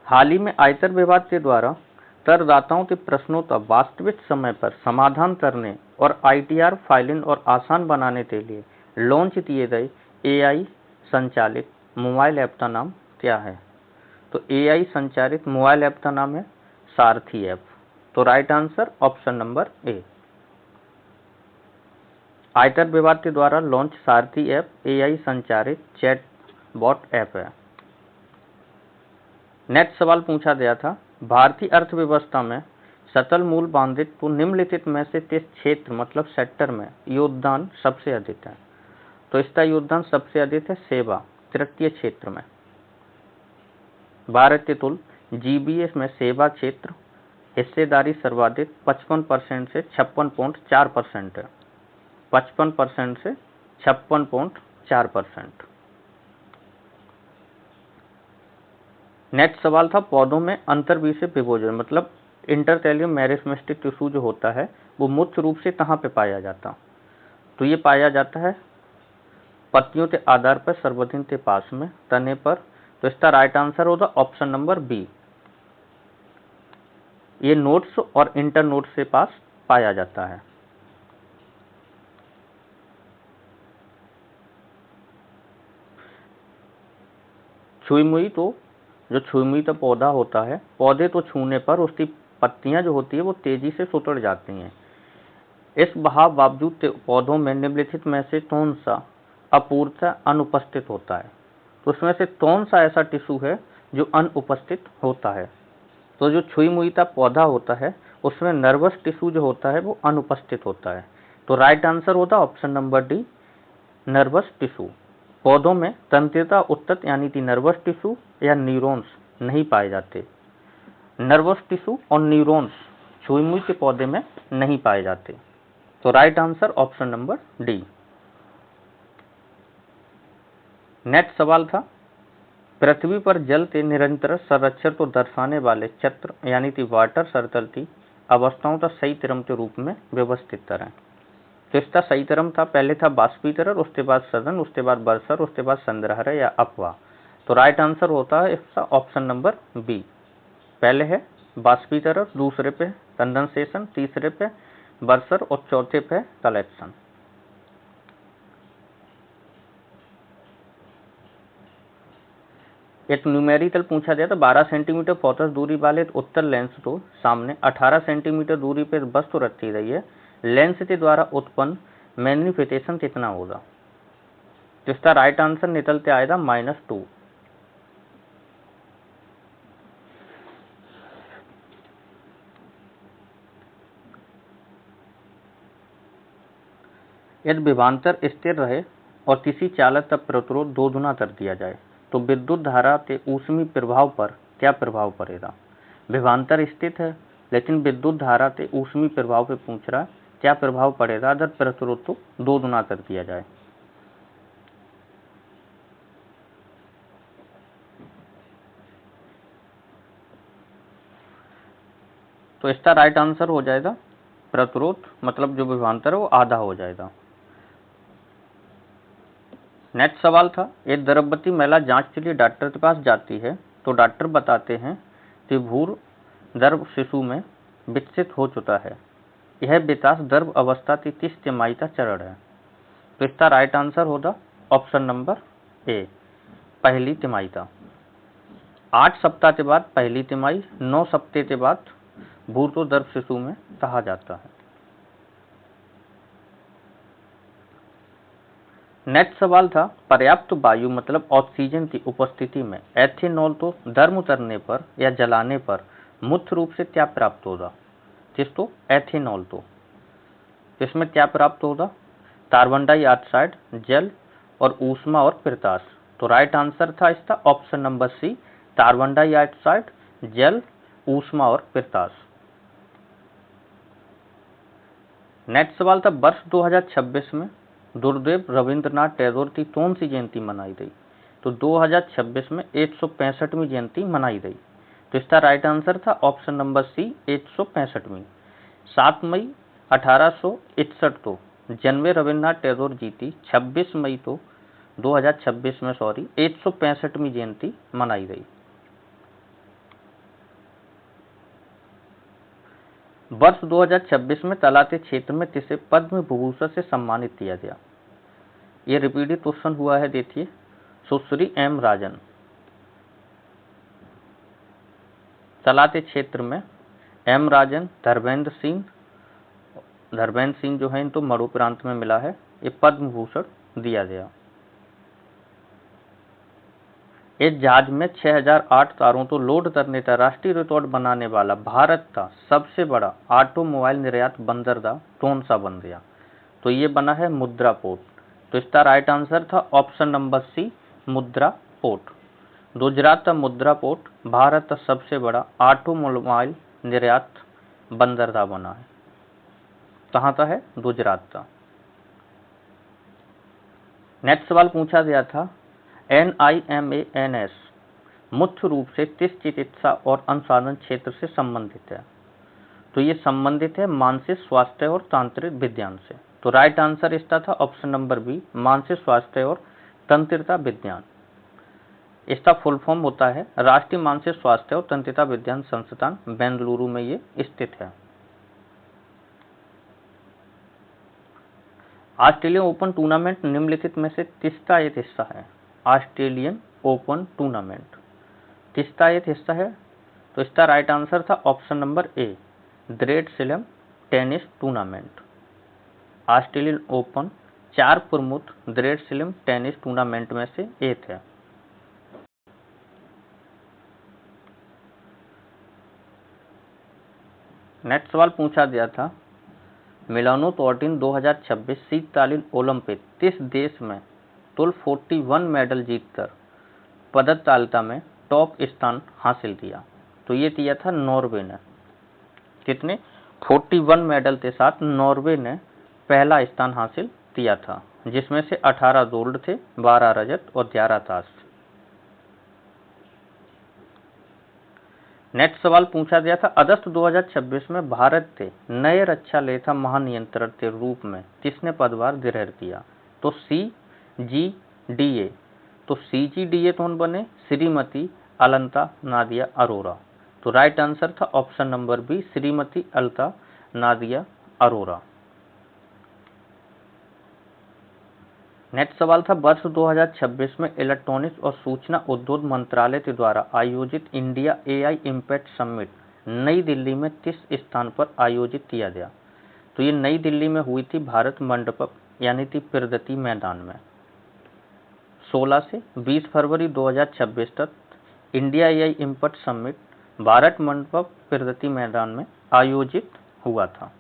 हाल ही में आयकर विभाग के द्वारा करदाताओं के प्रश्नों का वास्तविक समय पर समाधान करने और ITR फाइलिंग और आसान बनाने के लिए लॉन्च किए गए AI संचालित मोबाइल ऐप का नाम क्या है? तो AI संचालित मोबाइल ऐप का नाम है सारथी ऐप। तो राइट आंसर ऑप्शन नंबर ए। आयकर विभाग के द्वारा लॉन्च सारथी ऐप AI संचालित चैट बॉट ऐप है। नेक्स्ट सवाल पूछा गया था, भारतीय अर्थव्यवस्था में सकल मूल्य बाधित को निम्नलिखित में से किस क्षेत्र मतलब सेक्टर में योगदान सबसे अधिक है? तो इसका योगदान सबसे अधिक है सेवा तृतीय क्षेत्र में। भारत के तुल GBS में सेवा क्षेत्र हिस्सेदारी सर्वाधिक 55% से 56.4% है। 55% से 56.4%। नेक्स्ट सवाल था, पौधों में अंतर्विषय विभोजन मतलब इंटरकैलियम मेरिस्टेमेटिक टिश्यू जो होता है वो मुख्य रूप से कहाँ पे पाया जाता? तो ये पाया जाता है पत्तियों के आधार पर सर्वधिन के पास में तने पर। तो इसका राइट आंसर होगा ऑप्शन नंबर बी। ये नोड्स और इंटर नोड्स के पास पाया जाता है। छुई मुई तो जो छुई मुई का पौधा होता है, पौधे तो छूने पर उसकी पत्तियां जो होती है वो तेजी से सुकड़ जाती हैं। इस बावजूद पौधों में निम्नलिखित में से कौन सा अपूर्णतः अनुपस्थित होता है? तो उसमें से कौन सा ऐसा टिश्यू है जो अनुपस्थित होता है? तो जो छुई मुई का पौधा होता है उसमें नर्वस टिश्यू जो होता है वो अनुपस्थित होता है। तो राइट आंसर होता option number D, nervous tissue. पौधों में तंत्रिका उत्तक यानी कि नर्वस टिश्यू या न्यूरॉन्स नहीं पाए जाते। नर्वस टिश्यू और न्यूरॉन्स छुई मुई के पौधे में नहीं पाए जाते। तो right answer option number D. Next सवाल था, पृथ्वी पर जल के निरंतर संरक्षण को दर्शाने वाले चक्र यानी कि वाटर सर्कल की अवस्थाओं का सही क्रम के रूप में व्यवस्थित करें। तो इसका सही क्रम था, पहले था बाष्पीकरण, उसके बाद सघन, उसके बाद वर्षण, उसके बाद संग्रहण या अपवाह। तो राइट आंसर होता है इसका ऑप्शन नंबर बी। पहले है बाष्पीकरण, दूसरे पे कंडेंसेशन, तीसरे पे वर्षण और चौथे पे कलेक्शन। एक न्यूमेरिकल पूछा गया तो 12 सेंटीमीटर फोकस दूरी वाले उत्तर लेंस को सामने 18 सेंटीमीटर दूरी पर वस्तु रखी रही है, लेंस के द्वारा उत्पन्न मैग्निफिकेशन कितना होगा? जिसका राइट आंसर निकलते आएगा -2। यदि विभवांतर स्थिर रहे और किसी चालक का प्रतिरोध 2 गुना कर दिया जाए तो विद्युत धारा के ऊष्मीय प्रभाव पर क्या प्रभाव पड़ेगा? विभवांतर स्थित है लेकिन विद्युत धारा के ऊष्मीय प्रभाव पे पूछ रहा है, क्या प्रभाव पड़ेगा अगर प्रतिरोध को 2 गुना कर दिया जाए? तो इसका राइट आंसर हो जाएगा प्रतिरोध मतलब जो विभवांतर है वो आधा हो जाएगा। नेक्स्ट सवाल था, एक गर्भवती महिला जांच के लिए डॉक्टर के पास जाती है तो डॉक्टर बताते हैं कि भ्रूण गर्भ शिशु में विकसित हो चुका है। यह विकास गर्भ अवस्था की किस तिमाही का चरण है? तो इसका राइट आंसर होगा ऑप्शन नंबर ए, पहली तिमाही का। 8 सप्ताह के बाद पहली तिमाही, 9 सप्ताह के बाद भ्रूण को गर्भ शिशु में कहा जाता है। नेक्स्ट सवाल था, पर्याप्त वायु मतलब ऑक्सीजन की उपस्थिति में एथेनॉल को गर्म करने पर या जलाने पर मुख्य रूप से क्या प्राप्त होगा? किसको? एथेनॉल तो इसमें क्या प्राप्त होगा? कार्बन डाइऑक्साइड, जल और ऊष्मा और प्रकाश। तो राइट आंसर था इसका option number C, carbon dioxide, जल, ऊष्मा और प्रकाश। नेक्स्ट सवाल था, वर्ष 2026 में गुरुदेव रविंद्रनाथ टैगोर की कौन सी जयंती मनाई गई? तो 2026 में 165वीं जयंती मनाई गई। तो इसका राइट आंसर था ऑप्शन नंबर सी, 165वीं। 7 मई 1861 तो जन्मे रविन्द्रनाथ टैगोर जी की 26 मई तो 2026 में 165वीं जयंती मनाई गई। वर्ष 2026 में तलाते क्षेत्र में किसे पद्म विभूषण से सम्मानित किया गया? ये रिपीटेड क्वेश्चन हुआ है, देखिए। सुश्री एम राजन। तलाते क्षेत्र में एम राजन, धर्मेंद्र सिंह जो है इनको मणि प्रांत में मिला है, ये पद्म भूषण दिया गया। इस जहाज में 6008 तारों को लोड करने का राष्ट्रीय रिकॉर्ड बनाने वाला भारत का सबसे बड़ा ऑटोमोबाइल निर्यात बंदरगाह कौन सा बन गया? तो ये बना है मुद्रा पोर्ट। तो इसका राइट आंसर था ऑप्शन नंबर सी, मुद्रा पोर्ट। गुजरात का मुद्रा पोर्ट भारत का सबसे बड़ा ऑटोमोबाइल निर्यात बंदरगाह बना है। कहाँ का है? गुजरात का। नेक्स्ट सवाल पूछा गया था, NIMANS मुख्य रूप से किस चिकित्सा और अनुसंधान क्षेत्र से संबंधित है? तो ये संबंधित है मानसिक स्वास्थ्य और तांत्रिक विज्ञान से। तो राइट आंसर इसका था ऑप्शन नंबर बी, मानसिक स्वास्थ्य और तंत्रिका विज्ञान। इसका फुल फॉर्म होता है राष्ट्रीय मानसिक स्वास्थ्य और तंत्रिका विज्ञान संस्थान, बेंगलुरु में ये स्थित है। ऑस्ट्रेलियन ओपन टूर्नामेंट निम्नलिखित में से किसका एक हिस्सा है? ऑस्ट्रेलियन ओपन टूर्नामेंट किसका एक हिस्सा है? तो इसका राइट आंसर था ऑप्शन नंबर ए, great slam tennis tournament. Australian open 4 प्रमुख ग्रेट स्लैम टेनिस टूर्नामेंट में से एक है। नेक्स्ट सवाल पूछा गया था, मिलानो कॉर्टिन 2026 शीतकालीन ओलंपिक किस देश में कुल 41 मेडल जीतकर पदक तालिका में टॉप स्थान हासिल किया? तो ये किया था नॉर्वे ने। कितने? 41 मेडल के साथ नॉर्वे ने पहला स्थान हासिल किया था, जिसमें से 18 गोल्ड थे, 12 रजत और 11 कांस्य। नेक्स्ट सवाल पूछा गया था, अगस्त 2026 में भारत के नए रक्षा लेखा महानियंत्रक के रूप में किसने पदभार ग्रहण किया? तो CGDA। तो CGDA कौन बने? श्रीमती अलंता नादिया अरोरा। तो राइट आंसर था option number B, Shrimati Alta Nadia Arora. Next सवाल था, वर्ष 2026 में इलेक्ट्रॉनिक्स और सूचना उद्योग मंत्रालय के द्वारा आयोजित इंडिया AI इम्पैक्ट समिट नई दिल्ली में किस स्थान पर आयोजित किया गया? तो ये नई दिल्ली में हुई थी भारत मंडपम यानी कि प्रगति मैदान में। 16 से 20 फरवरी 2026 तक India AI impact summit Bharat Mandapam Pragati Maidan में आयोजित हुआ था।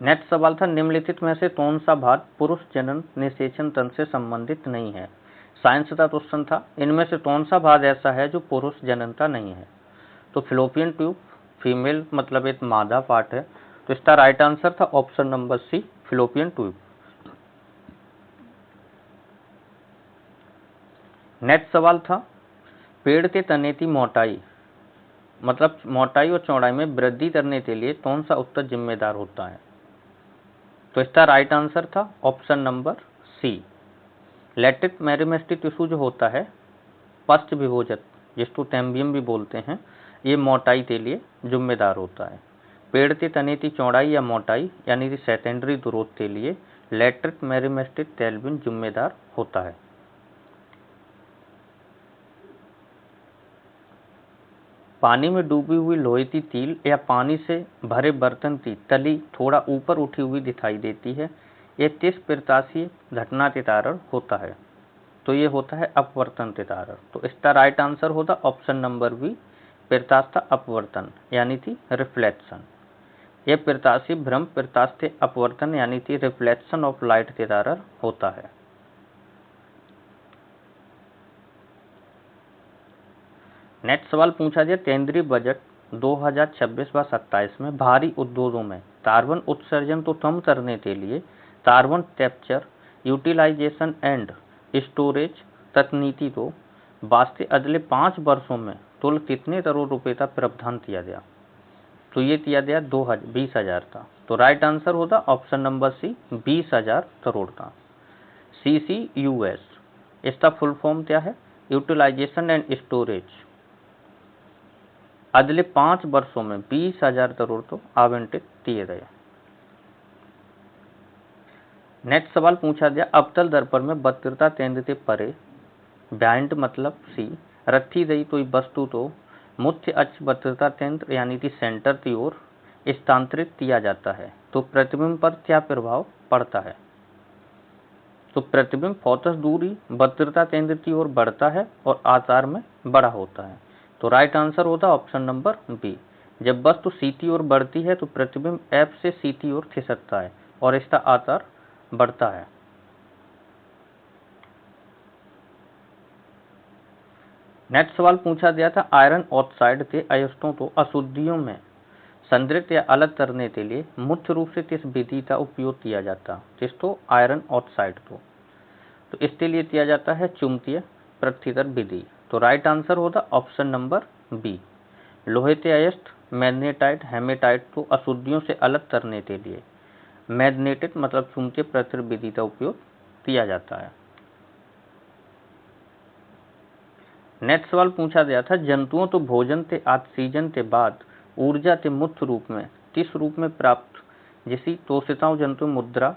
नेक्स्ट सवाल था, निम्नलिखित में से कौन सा भाग पुरुष जनन निषेचन तंत्र से संबंधित नहीं है? साइंस का क्वेश्चन था, इनमें से कौन सा भाग ऐसा है जो पुरुष जननता नहीं है? तो फिलोपियन ट्यूब फीमेल मतलब एक मादा पार्ट है। तो इसका राइट आंसर था option number C, fallopian tube. Next सवाल था, पेड़ के तने की मोटाई मतलब मोटाई और चौड़ाई में वृद्धि करने के लिए कौन सा उत्तर जिम्मेदार होता है? तो इसका राइट आंसर था option number C, lateral meristematic tissue जो होता है पश्च विभोजक, जिसको टेम्बियम भी बोलते हैं, ये मोटाई के लिए जिम्मेदार होता है। पेड़ के तने की चौड़ाई या मोटाई यानी कि सेकेंडरी ग्रोथ के लिए लैटिक मेरिस्टेमिक टेम्बियम जिम्मेदार होता है। पानी में डूबी हुई लोहे की तील या पानी से भरे बर्तन की तली थोड़ा ऊपर उठी हुई दिखाई देती है, यह किस प्रकाशीय घटना के कारण होता है? तो ये होता है अपवर्तन के कारण। तो इसका राइट आंसर होता ऑप्शन नंबर बी, प्रकाश का अपवर्तन यानी कि रिफ्लेक्शन। यह प्रकाशीय भ्रम प्रकाश के अपवर्तन यानी कि रिफ्लेक्शन ऑफ लाइट के कारण होता है। नेक्स्ट सवाल पूछा गया, केंद्रीय बजट 2026-27 में भारी उद्योगों में कार्बन उत्सर्जन को कम करने के लिए carbon capture, utilisation and storage तकनीकी को वास्ते अगले 5 वर्षों में कुल कितने करोड़ रुपए का प्रावधान किया गया? तो ये दिया गया 20,000 था। तो राइट आंसर होता ऑप्शन नंबर सी 20,000 करोड़ था। CCUS इसका फुल फॉर्म क्या है? Utilisation and storage. अगले 5 वर्षों में 20,000 करोड़ तो आवंटित किए गए। नेक्स्ट सवाल पूछा गया अवतल दर्पण में वक्रता केंद्र से परे बिहाइंड मतलब सी रखी गई कोई वस्तु तो मुख्य अक्ष वक्रता केंद्र यानी कि सेंटर की ओर स्थानांतरित किया जाता है तो प्रतिबिंब पर क्या प्रभाव पड़ता है? तो प्रतिबिंब फोकस दूरी वक्रता केंद्र की ओर बढ़ता है और आकार में बड़ा होता है। तो राइट आंसर होता ऑप्शन नंबर बी। जब वस्तु सी की ओर बढ़ती है तो प्रतिबिंब एफ से सी की ओर खिसकता है और इसका आकार बढ़ता है। नेक्स्ट सवाल पूछा गया था आयरन ऑक्साइड के अयस्कों को अशुद्धियों में संदृत या अलग करने के लिए मुख्य रूप से किस विधि का उपयोग किया जाता? किसको? आयरन ऑक्साइड को। तो इसके लिए किया जाता है चुंबकीय पृथक्करण विधि। तो राइट आंसर होता ऑप्शन नंबर बी। लोहे के अयस्क मैग्नेटाइट हेमेटाइट को अशुद्धियों से अलग करने के लिए मैग्नेटिक मतलब चुंबकीय पृथक्करण विधि का उपयोग किया जाता है। नेक्स्ट सवाल पूछा गया था जंतुओं तो भोजन के ऑक्सीजन के बाद ऊर्जा के मुख्य रूप में किस रूप में प्राप्त जिसे कोशिकाओं जंतु मुद्रा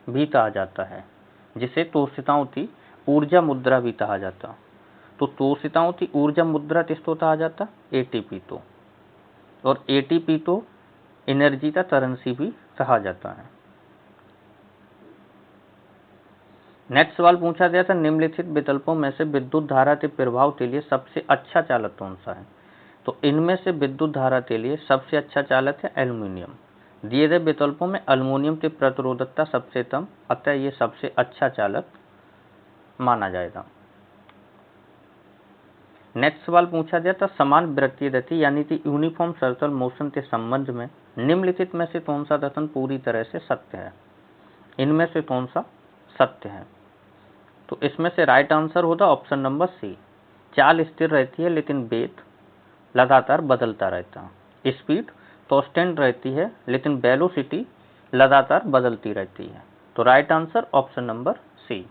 भी कहा जाता है, जिसे कोशिकाओं की ऊर्जा मुद्रा भी कहा जाता। तो कोशिकाओं की ऊर्जा मुद्रा किसको कहा जाता? एटीपी तो। और एटीपी तो एनर्जी का करेंसी भी कहा जाता है। नेक्स्ट सवाल पूछा गया था निम्नलिखित विकल्पों में से विद्युत धारा के प्रभाव के लिए सबसे अच्छा चालक कौन सा है? तो इनमें से विद्युत धारा के लिए सबसे अच्छा चालक है एल्युमिनियम। दिए गए विकल्पों में एल्युमिनियम की प्रतिरोधकता सबसे कम, अतः ये सबसे अच्छा चालक माना जाएगा। नेक्स्ट सवाल पूछा गया था समान वृत्तीय गति यानी कि यूनिफॉर्म सर्कल मोशन के संबंध में निम्नलिखित में से कौन सा कथन पूरी तरह से सत्य है? इनमें से कौन सा सत्य है? तो इसमें से राइट आंसर होता ऑप्शन नंबर सी। चाल स्थिर रहती है लेकिन वेग लगातार बदलता रहता है। स्पीड कांस्टेंट रहती है लेकिन वेलोसिटी लगातार बदलती रहती है। तो right answer option number C.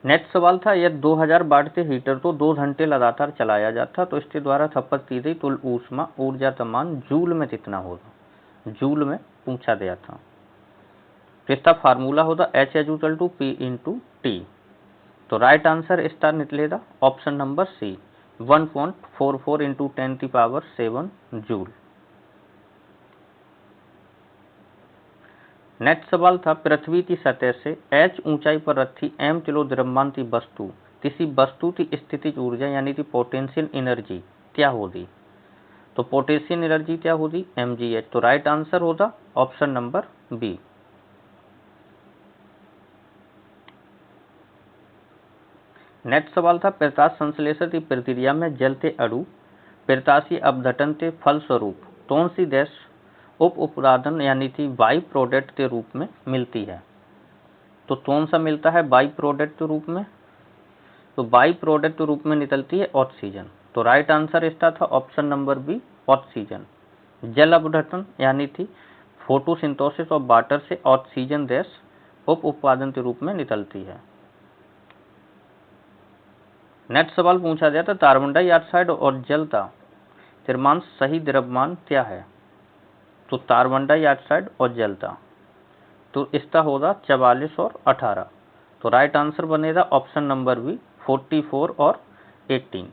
Next सवाल था यदि 2000 वाट के हीटर को 2 घंटे लगातार चलाया जाता तो इसके द्वारा खपत की गई कुल ऊष्मा ऊर्जा का मान जूल में कितना होगा? जूल में पूछा गया था। इसका फार्मूला होता H=P/T। तो राइट आंसर इसका निकलेगा option number C 1.44 × 10⁷ joule. Next सवाल था पृथ्वी की सतह से h ऊंचाई पर रखी m किलो द्रव्यमान की वस्तु किसी वस्तु की स्थितिज ऊर्जा यानी कि पोटेंशियल एनर्जी क्या होगी? तो पोटेंशियल एनर्जी क्या होगी? mgh। तो राइट आंसर होगा ऑप्शन नंबर बी। नेक्स्ट सवाल था प्रकाश संश्लेषण की प्रक्रिया में जलते अणु प्रकाशीय अपघटन के फलस्वरूप कौन सी गैस उप उत्पादन यानी कि बाई प्रोडक्ट के रूप में मिलती है? तो कौन सा मिलता है बाई प्रोडक्ट के रूप में? तो बाई प्रोडक्ट के रूप में निकलती है ऑक्सीजन। तो राइट आंसर इसका था ऑप्शन नंबर बी ऑक्सीजन। जल अपघटन यानी कि फोटोसिंथेसिस ऑफ वाटर से ऑक्सीजन गैस उप उत्पादन के रूप में निकलती है। नेक्स्ट सवाल पूछा गया था कार्बन डाइऑक्साइड और जल का द्रव्यमान सही द्रव्यमान क्या है? तो कार्बन डाइऑक्साइड और जल का तो इसका होगा 44 और 18। तो राइट आंसर बनेगा ऑप्शन नंबर बी 44 और 18।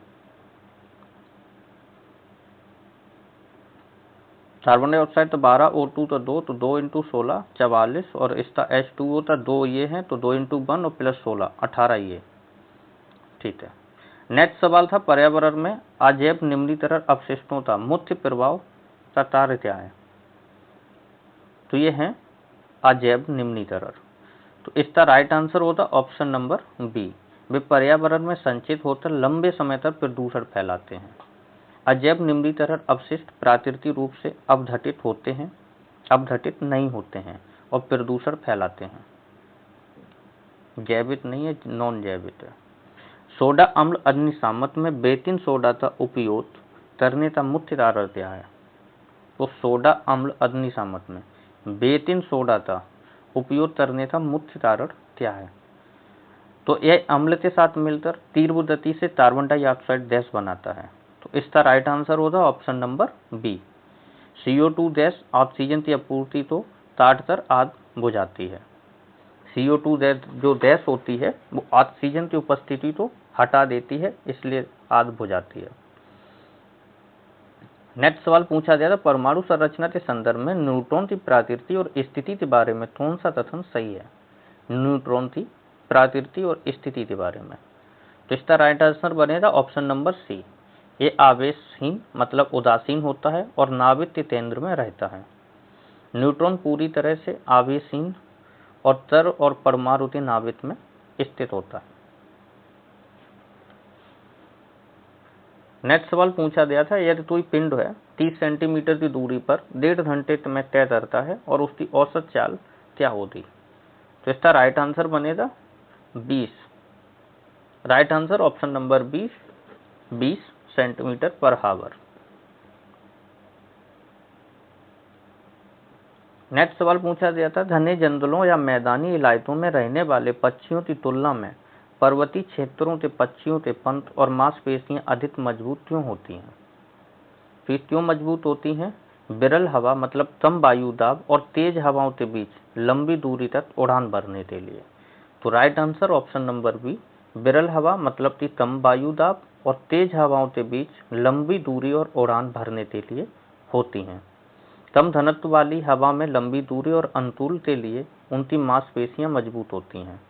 कार्बन डाइऑक्साइड तो 12 O2 तो 2 तो 2 × 16 44 और इसका H2O था 2 ये हैं तो 2 × 1 और प्लस 16 18 ये। ठीक है। नेक्स्ट सवाल था पर्यावरण में अजैव निम्नीकरण अपशिष्टों का मुख्य प्रभाव का कार्य क्या है? तो ये है अजैव निम्नीकरण। तो इसका राइट आंसर होता ऑप्शन नंबर बी। वे पर्यावरण में संचित होकर लंबे समय तक प्रदूषण फैलाते हैं। अजैव निम्नीकरण अपशिष्ट प्राकृतिक रूप से अपघटित होते हैं, अपघटित नहीं होते हैं और प्रदूषण फैलाते हैं। जैविक नहीं है, नॉन जैविक है। सोडा अम्ल अग्निशामक में बेकिंग सोडा का उपयोग करने का मुख्य कारण क्या है? तो सोडा अम्ल अग्निशामक में बेकिंग सोडा का उपयोग करने का मुख्य कारण क्या है? तो यह अम्ल के साथ मिलकर तीव्र गति से कार्बन डाइऑक्साइड गैस बनाता है। तो इसका राइट आंसर होगा option number B. CO2 gas oxygen की आपूर्ति को काटकर आग बुझाती है। CO2 गैस जो गैस होती है वो ऑक्सीजन की उपस्थिति को हटा देती है, इसलिए आग बुझाती है। नेक्स्ट सवाल पूछा गया था, परमाणु संरचना के संदर्भ में न्यूट्रॉन की प्रकृति और स्थिति के बारे में कौन सा कथन सही है? न्यूट्रॉन की प्रकृति और स्थिति के बारे में, तो इसका राइट आंसर बनेगा ऑप्शन नंबर सी। ये आवेशहीन मतलब उदासीन होता है और नाभिक के केंद्र में रहता है। न्यूट्रॉन पूरी तरह से आवेशहीन और तर और परमाणु के नाभिक में स्थित होता है। नेक्स्ट सवाल पूछा गया था, यदि कोई पिंड है 30 सेंटीमीटर की दूरी पर 1.5 घंटे में तय करता है और उसकी औसत चाल क्या होगी? तो इसका राइट आंसर बनेगा 20। Right answer option number 20 centimetre पर हावर। नेक्स्ट सवाल पूछा गया था, घने जंगलों या मैदानी इलाकों में रहने वाले पक्षियों की तुलना में पर्वतीय क्षेत्रों के पक्षियों के पंख और मांसपेशियां अधिक मजबूत क्यों होती हैं? फिर क्यों मजबूत होती हैं? विरल हवा मतलब कम वायु दाब और तेज हवाओं के बीच लंबी दूरी तक उड़ान भरने के लिए। तो right answer option number B, विरल हवा मतलब कि कम वायु दाब और तेज हवाओं के बीच लंबी दूरी और उड़ान भरने के लिए होती हैं। कम घनत्व वाली हवा में लंबी दूरी और अनुकूल के लिए उनकी मांसपेशियां मजबूत होती हैं।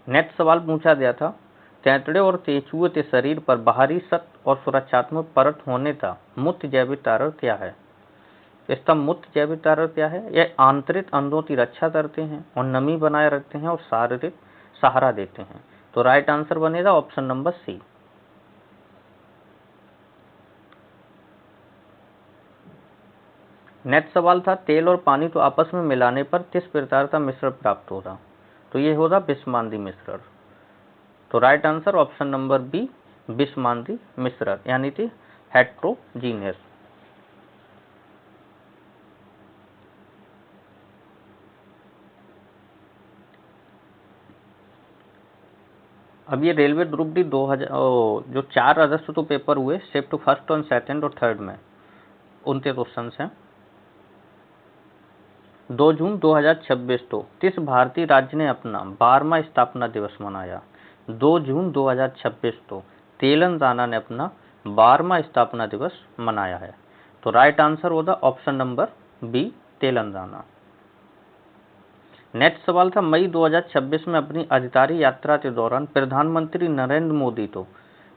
नेक्स्ट सवाल पूछा गया था, केकड़े और केंचुए के शरीर पर बाहरी सख्त और सुरक्षात्मक परत होने का मुख्य जैविक कारण क्या है? इसका मुख्य जैविक कारण क्या है? यह आंतरिक अंगों की रक्षा करते हैं और नमी बनाए रखते हैं और शारीरिक सहारा देते हैं। तो राइट आंसर बनेगा ऑप्शन नंबर सी। नेक्स्ट सवाल था, तेल और पानी को आपस में मिलाने पर किस प्रकार का मिश्रण प्राप्त होगा? तो ये होगा बिस्मादी मिश्रण। तो right answer option number B, बिस्मादी मिश्रण यानी कि हेट्रोजीनियस। अब ये रेलवे ग्रुप डी 2000 जो 4 अगस्त को पेपर हुए, शिफ्ट फर्स्ट और सेकंड और थर्ड में, उनके क्वेश्चन हैं। 2 जून 2026 को किस भारतीय राज्य ने अपना 12वां स्थापना दिवस मनाया? 2 जून 2026 को तेलंगाना ने अपना 12वां स्थापना दिवस मनाया है। तो राइट आंसर होगा option number B, Telangana. Next सवाल था, मई 2026 में अपनी अधिकारी यात्रा के दौरान प्रधानमंत्री नरेंद्र मोदी को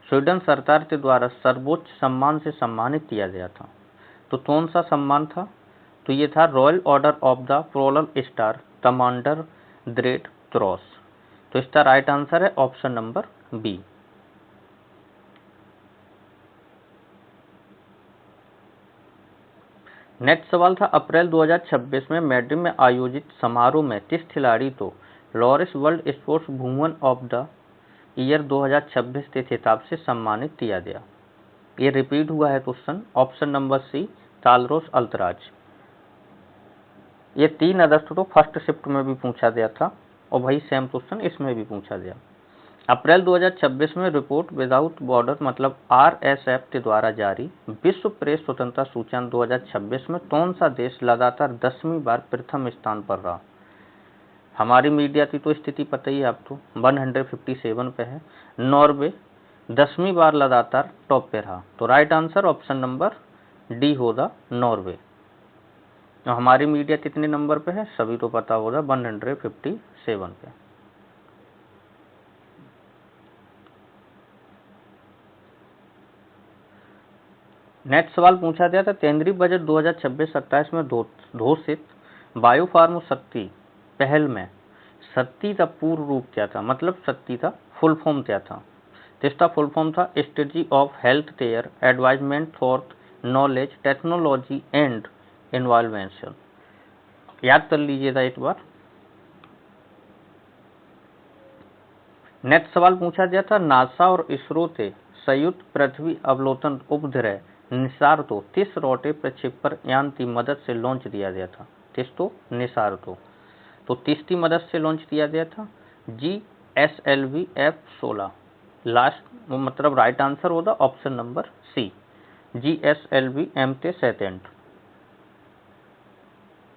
स्वीडन सरकार के द्वारा सर्वोच्च सम्मान से सम्मानित किया गया था। तो कौन सा सम्मान था? तो ये था royal order of the polar star commander great cross. तो इसका राइट आंसर है ऑप्शन नंबर बी। नेक्स्ट सवाल था, अप्रैल 2026 में मैड्रिड में आयोजित समारोह में किस खिलाड़ी को Laureus world sports woman of the year 2026 के खिताब से सम्मानित किया गया? ये रिपीट हुआ है question. Option number C, Carlos Alcaraz. ये 3 अगस्त को फर्स्ट शिफ्ट में भी पूछा गया था और वही सेम क्वेश्चन इसमें भी पूछा गया। अप्रैल 2026 में रिपोर्ट विदाउट बॉर्डर मतलब RSF के द्वारा जारी विश्व प्रेस स्वतंत्रता सूचकांक 2026 में कौन सा देश लगातार 10वीं बार प्रथम स्थान पर रहा? हमारी मीडिया की तो स्थिति पता ही है आपको, 157 पे है। नॉर्वे 10वीं बार लगातार टॉप पे रहा। तो right answer option number D होगा, नॉर्वे। तो हमारी मीडिया कितने नंबर पे है सभी को पता होगा, 157 पे। नेक्स्ट सवाल पूछा गया था, केंद्रीय बजट 2026-27 में घोषित बायोफार्म शक्ति पहल में शक्ति का पूर्ण रूप क्या था? मतलब शक्ति का फुल फॉर्म क्या था? इसका फुल फॉर्म था strategy of health care advisement for knowledge technology and involvement. याद कर लीजिएगा एक बार। नेक्स्ट सवाल पूछा गया था, नासा और इसरो से संयुक्त पृथ्वी अवलोकन उपग्रह निसार को किस रोटे प्रक्षेपण यान की मदद से लॉन्च दिया गया था? किसको? निसार को। तो किसकी मदद से लॉन्च किया गया था? GSLV F-16। लास्ट मतलब राइट आंसर होगा option number C, GSLV M-2।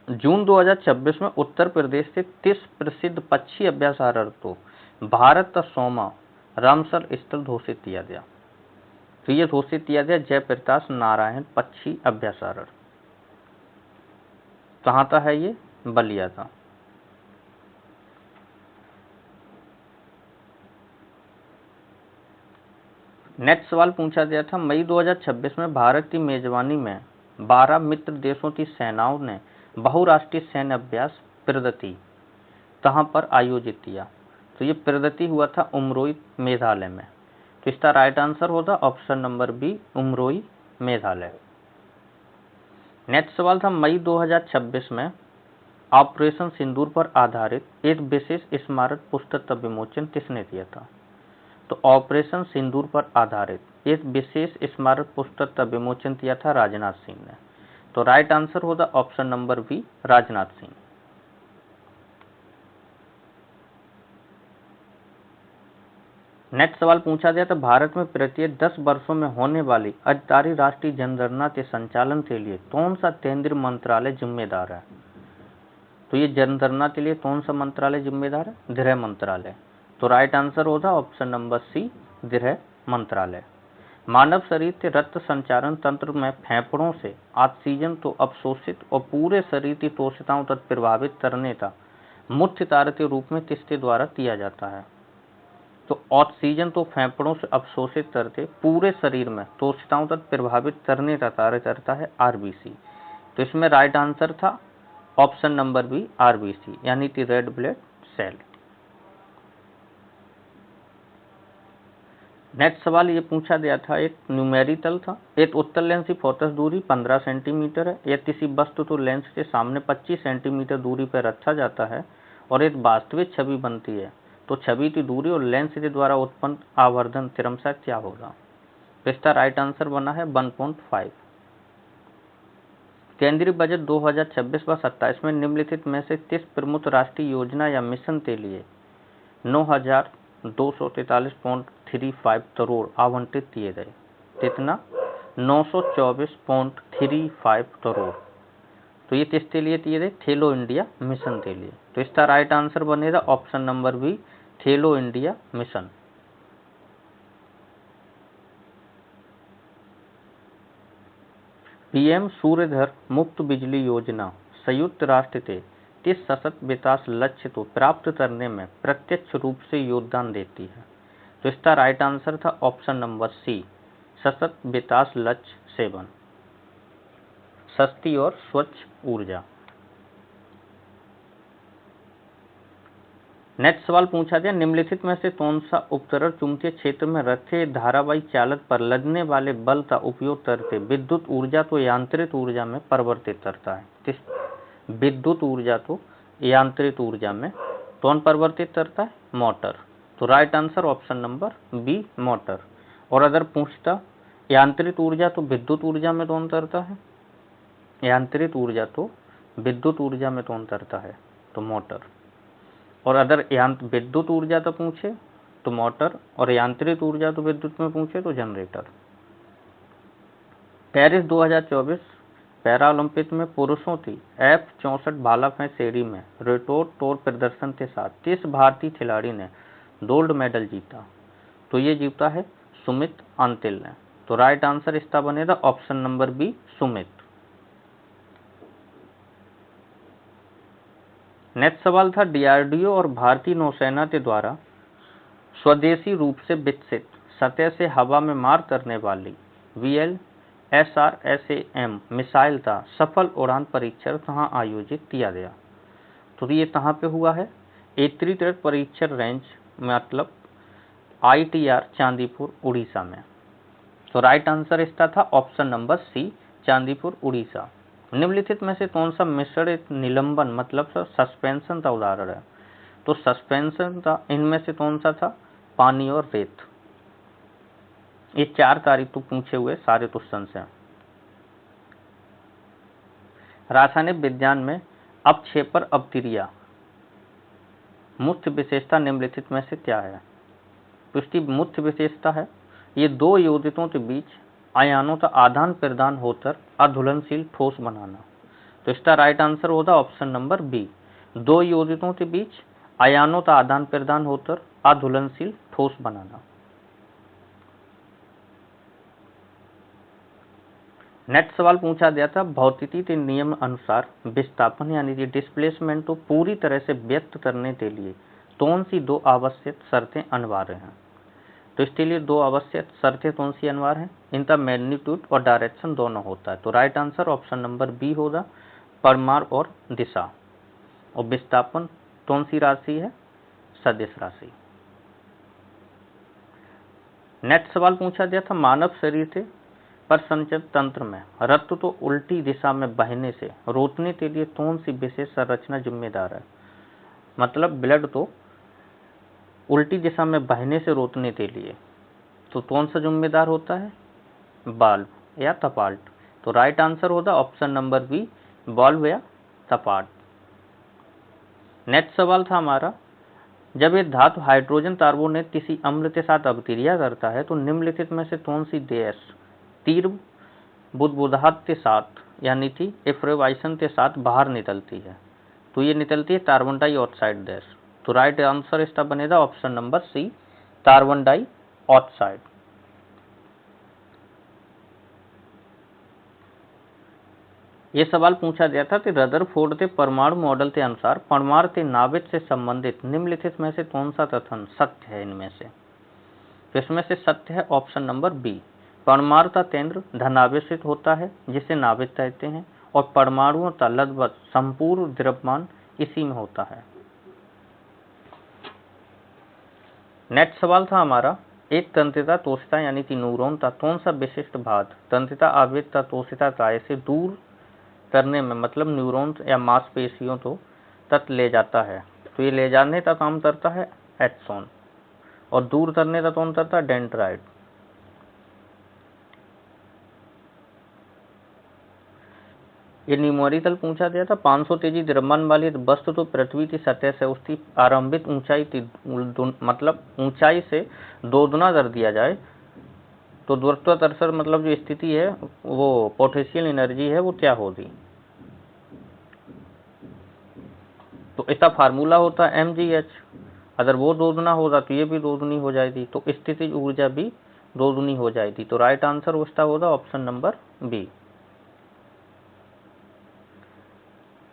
जून 2026 में उत्तर प्रदेश से 30 प्रसिद्ध पक्षी अभ्यारण्य को भारत का 100वां रामसर स्थल घोषित किया गया। तो ये घोषित किया गया जयप्रकाश नारायण पक्षी अभ्यारण्य। कहाँ था है ये? बलिया था। नेक्स्ट सवाल पूछा गया था, मई 2026 में भारत की मेजबानी में 12 मित्र देशों की सेनाओं ने बहुराष्ट्रीय सैन्य अभ्यास प्रगति कहां पर आयोजित किया? तो ये प्रगति हुआ था उमरोई मेघालय में। तो इसका राइट आंसर होगा option number B, Umroi Meghalaya. Next सवाल था, मई 2026 में ऑपरेशन सिंदूर पर आधारित एक विशेष स्मारक पुस्तक का विमोचन किसने किया था? तो ऑपरेशन सिंदूर पर आधारित एक विशेष स्मारक पुस्तक का विमोचन किया था राजनाथ सिंह ने। तो राइट आंसर होगा option number B, Rajnath Singh. Next सवाल पूछा गया था, भारत में प्रत्येक 10 वर्षों में होने वाली अंतर्राष्ट्रीय राष्ट्रीय जनगणना के संचालन के लिए कौन सा केंद्रीय मंत्रालय जिम्मेदार है? तो ये जनगणना के लिए कौन सा मंत्रालय जिम्मेदार है? गृह मंत्रालय। तो राइट आंसर होगा ऑप्शन नंबर सी, गृह मंत्रालय। मानव शरीर के रक्त संचारण तंत्र में फेफड़ों से ऑक्सीजन को अवशोषित और पूरे शरीर की कोशिकाओं तक प्रभावित करने का मुख्य कार्य के रूप में किसके द्वारा किया जाता है? तो ऑक्सीजन तो फेफड़ों से अवशोषित करके पूरे शरीर में कोशिकाओं तक प्रभावित करने का कार्य करता है आरबीसी। तो इसमें राइट आंसर था ऑप्शन नंबर बी, आरबीसी यानी कि रेड ब्लड सेल। नेक्स्ट सवाल ये पूछा गया था, एक न्यूमेरिकल था, एक उत्तल लेंस की फोकस दूरी 15 सेंटीमीटर है, यह किसी वस्तु को लेंस के सामने 25 सेंटीमीटर दूरी पर रखा जाता है और एक वास्तविक छवि बनती है, तो छवि की दूरी और लेंस के द्वारा उत्पन्न आवर्धन क्रमशः क्या होगा? तो इसका राइट आंसर बना है 1.5। केंद्रीय बजट 2026-27 में निम्नलिखित में से किस प्रमुख राष्ट्रीय योजना या मिशन के लिए 9,243.35 करोड़ आवंटित किए गए? कितना? 924.35 करोड़। तो ये किसके लिए किए गए? खेलो इंडिया मिशन के लिए। तो इसका राइट आंसर बनेगा ऑप्शन नंबर बी, खेलो इंडिया मिशन। पीएम सूर्यघर मुफ्त बिजली योजना संयुक्त राष्ट्र के किस सतत विकास लक्ष्य को प्राप्त करने में प्रत्यक्ष रूप से योगदान देती है? तो इसका राइट आंसर था ऑप्शन नंबर सी, सतत विकास लक्ष्य 7, सस्ती और स्वच्छ ऊर्जा। नेक्स्ट सवाल पूछा गया, निम्नलिखित में से कौन सा उपकरण चुंबकीय क्षेत्र में रखे धारावाही चालक पर लगने वाले बल का उपयोग करके विद्युत ऊर्जा को यांत्रिक ऊर्जा में परिवर्तित करता है? किस विद्युत ऊर्जा को यांत्रिक ऊर्जा में कौन परिवर्तित करता है? मोटर। तो right answer option number B, motor. और अगर पूछता यांत्रिक ऊर्जा तो विद्युत ऊर्जा में कौन करता है? यांत्रिक ऊर्जा तो विद्युत ऊर्जा में कौन करता है? तो मोटर। और अगर विद्युत ऊर्जा तो पूछे तो मोटर, और यांत्रिक ऊर्जा तो विद्युत में पूछे तो जनरेटर। पेरिस 2024 पैरा ओलंपिक में पुरुषों की F-64 भाला फेंक श्रेणी में रिकॉर्ड तौर प्रदर्शन के साथ किस भारतीय खिलाड़ी ने गोल्ड मेडल जीता? तो ये जीता है सुमित अंतिल ने। तो राइट आंसर इसका बनेगा option number B, Sumit. Next सवाल था, डीआरडीओ और भारतीय नौसेना के द्वारा स्वदेशी रूप से विकसित सतह से हवा में मार करने वाली VLSRSAM मिसाइल का सफल उड़ान परीक्षण कहाँ आयोजित किया गया? तो ये कहाँ पे हुआ है? एकीकृत परीक्षण रेंज मतलब ITR चांदीपुर उड़ीसा में। तो राइट आंसर इसका था option number C, Chandipur Orissa. निम्नलिखित में से कौन सा मिश्रण निलंबन मतलब सस्पेंशन का उदाहरण है? तो सस्पेंशन का इनमें से कौन सा था? पानी और रेत। ये 4 तारीख तो पूछे हुए सारे क्वेश्चन से। रासायनिक विज्ञान में अपक्षेपर अपक्रिया मुख्य विशेषता निम्नलिखित में से क्या है? तो इसकी मुख्य विशेषता है ये दो यौगिकों के बीच आयनों का आदान प्रदान होकर अघुलनशील ठोस बनाना। तो इसका राइट आंसर होगा ऑप्शन नंबर बी, दो यौगिकों के बीच आयनों का आदान प्रदान होकर अघुलनशील ठोस बनाना। नेक्स्ट सवाल पूछा गया था, भौतिकी के नियम अनुसार विस्थापन यानी कि डिस्प्लेसमेंट को पूरी तरह से व्यक्त करने के लिए कौन सी दो आवश्यक शर्तें अनिवार्य हैं? तो इसके लिए दो आवश्यक शर्तें कौन सी अनिवार्य हैं? इनका मैग्नीट्यूड और डायरेक्शन दोनों होता है। तो right answer option number B होगा, परिमाण और दिशा। और विस्थापन कौन सी राशि है? सदिश राशि। नेक्स्ट सवाल पूछा गया था, मानव शरीर के परिसंचरण तंत्र में रक्त तो उल्टी दिशा में बहने से रोकने के लिए कौन सी विशेष संरचना जिम्मेदार है? मतलब ब्लड तो उल्टी दिशा में बहने से रोकने के लिए तो कौन सा जिम्मेदार होता है? बाल्ब या तपाल्ट। तो राइट आंसर होगा ऑप्शन नंबर बी, बाल्ब या तपाल्ट। नेक्स्ट सवाल था हमारा, जब एक धातु हाइड्रोजन कार्बोनेट किसी अम्ल के साथ अभिक्रिया करता है तो निम्नलिखित में से कौन सी गैस तीव्र बुदबुदाहट के साथ यानी कि एफ्रेवाइसन के साथ बाहर निकलती है? तो ये निकलती है कार्बन डाइऑक्साइड गैस। तो राइट आंसर इसका बनेगा option number C, carbon dioxide. ये सवाल पूछा गया था कि रदरफोर्ड के परमाणु मॉडल के अनुसार परमाणु के नाभिक से संबंधित निम्नलिखित में से कौन सा कथन सत्य है? इनमें से तो इसमें से सत्य है ऑप्शन नंबर बी, परमाणु का केंद्र धनावेशित होता है जिसे नाभिक कहते हैं और परमाणुओं का लगभग संपूर्ण द्रव्यमान इसी में होता है। नेक्स्ट सवाल था हमारा, एक तंत्रिका कोशिका यानी कि न्यूरॉन का कौन सा विशिष्ट भाग तंत्रिका आवेग का कोशिका काय से दूर करने में मतलब न्यूरॉन या मांसपेशियों को तक ले जाता है? तो ये ले जाने का काम करता है एक्सॉन और दूर करने का कौन करता है? डेंड्राइट। ये न्यूमेरिकल पूछा गया था, 500 तेजी द्रव्यमान वाली वस्तु तो पृथ्वी की सतह से उसकी आरंभिक ऊंचाई मतलब ऊंचाई से 2 गुना कर दिया जाए तो गुरुत्वाकर्षण मतलब जो स्थिति है वो पोटेंशियल एनर्जी है वो क्या होगी? तो इसका फार्मूला होता है mgh। अगर वो 2 गुना होगा तो ये भी 2 गुनी हो जाएगी, तो स्थितिज ऊर्जा भी 2 गुनी हो जाएगी। तो राइट आंसर उसका होगा ऑप्शन नंबर बी।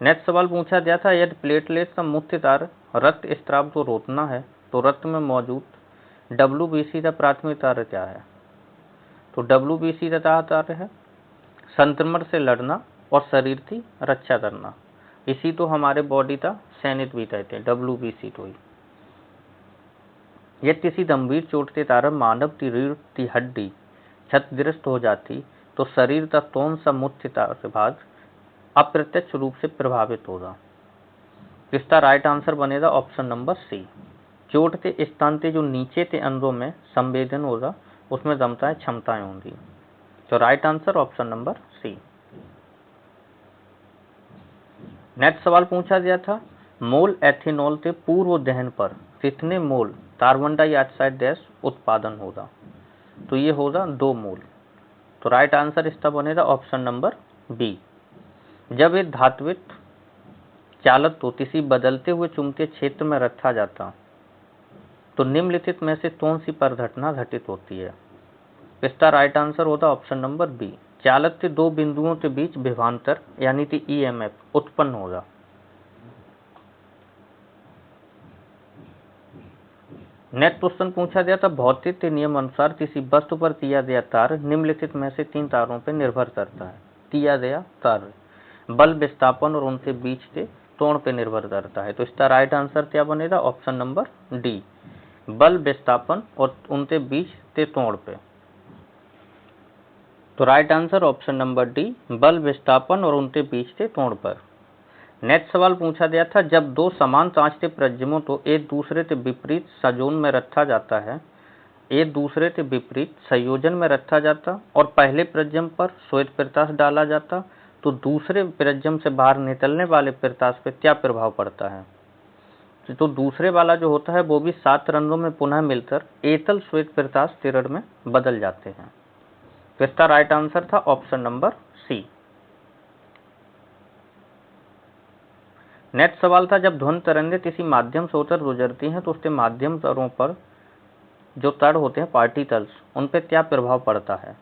नेक्स्ट सवाल पूछा गया था, यदि प्लेटलेट का मुख्य कार्य रक्त स्त्राव को रोकना है तो रक्त में मौजूद WBC का प्राथमिक कार्य क्या है? तो WBC का क्या कार्य है? संक्रमण से लड़ना और शरीर की रक्षा करना। इसी तो हमारे बॉडी का सैनिक भी कहते हैं, WBC तो ही। यदि किसी गंभीर चोट के कारण मानव की रीढ़ की हड्डी क्षतिग्रस्त हो जाती तो शरीर का कौन सा मुख्य भाग अप्रत्यक्ष रूप से प्रभावित होगा? इसका राइट आंसर बनेगा ऑप्शन नंबर सी, चोट के स्थान के जो नीचे के अंगों में संवेदन होगा उसमें दमताएं क्षमताएं होंगी। तो right answer option number C. Next सवाल पूछा गया था, मोल एथेनॉल के पूर्व दहन पर कितने मोल कार्बन डाइऑक्साइड गैस उत्पादन होगा? तो ये होगा 2 मोल। तो राइट आंसर इसका बनेगा ऑप्शन नंबर बी। जब एक धात्विक चालक को किसी बदलते हुए चुंबकीय क्षेत्र में रखा जाता तो निम्नलिखित में से कौन सी परिघटना घटित होती है? इसका राइट आंसर होता ऑप्शन नंबर बी, चालक के 2 बिंदुओं के बीच विभवांतर यानी कि EMF उत्पन्न होगा। नेक्स्ट क्वेश्चन पूछा गया था, भौतिक के नियम अनुसार किसी वस्तु पर किया गया कार्य निम्नलिखित में से 3 तारों पर निर्भर करता है। किया गया कार्य बल, विस्थापन और उनके बीच के कोण पर निर्भर करता है। तो इसका राइट आंसर क्या बनेगा? ऑप्शन नंबर डी, बल, विस्थापन और उनके बीच के कोण पे। तो right answer option number D, बल, विस्थापन और उनके बीच के कोण पर। नेक्स्ट सवाल पूछा गया था, जब दो समान चांचते प्रज्ञमों को एक दूसरे के विपरीत संयोजन में रखा जाता है, एक दूसरे के विपरीत संयोजन में रखा जाता और पहले प्रज्ञम पर श्वेत प्रकाश डाला जाता, तो दूसरे प्रज्ञम से बाहर निकलने वाले प्रकाश पर क्या प्रभाव पड़ता है? तो दूसरे वाला जो होता है वो भी 7 रंगों में पुनः मिलकर एतल श्वेत प्रकाश किरण में बदल जाते हैं। तो इसका राइट आंसर था ऑप्शन नंबर सी। नेक्स्ट सवाल था, जब ध्वनि तरंगें किसी माध्यम से होकर गुजरती हैं तो उसके माध्यम तरों पर जो तड़ होते हैं पार्टिकल्स, उन पर क्या प्रभाव पड़ता है?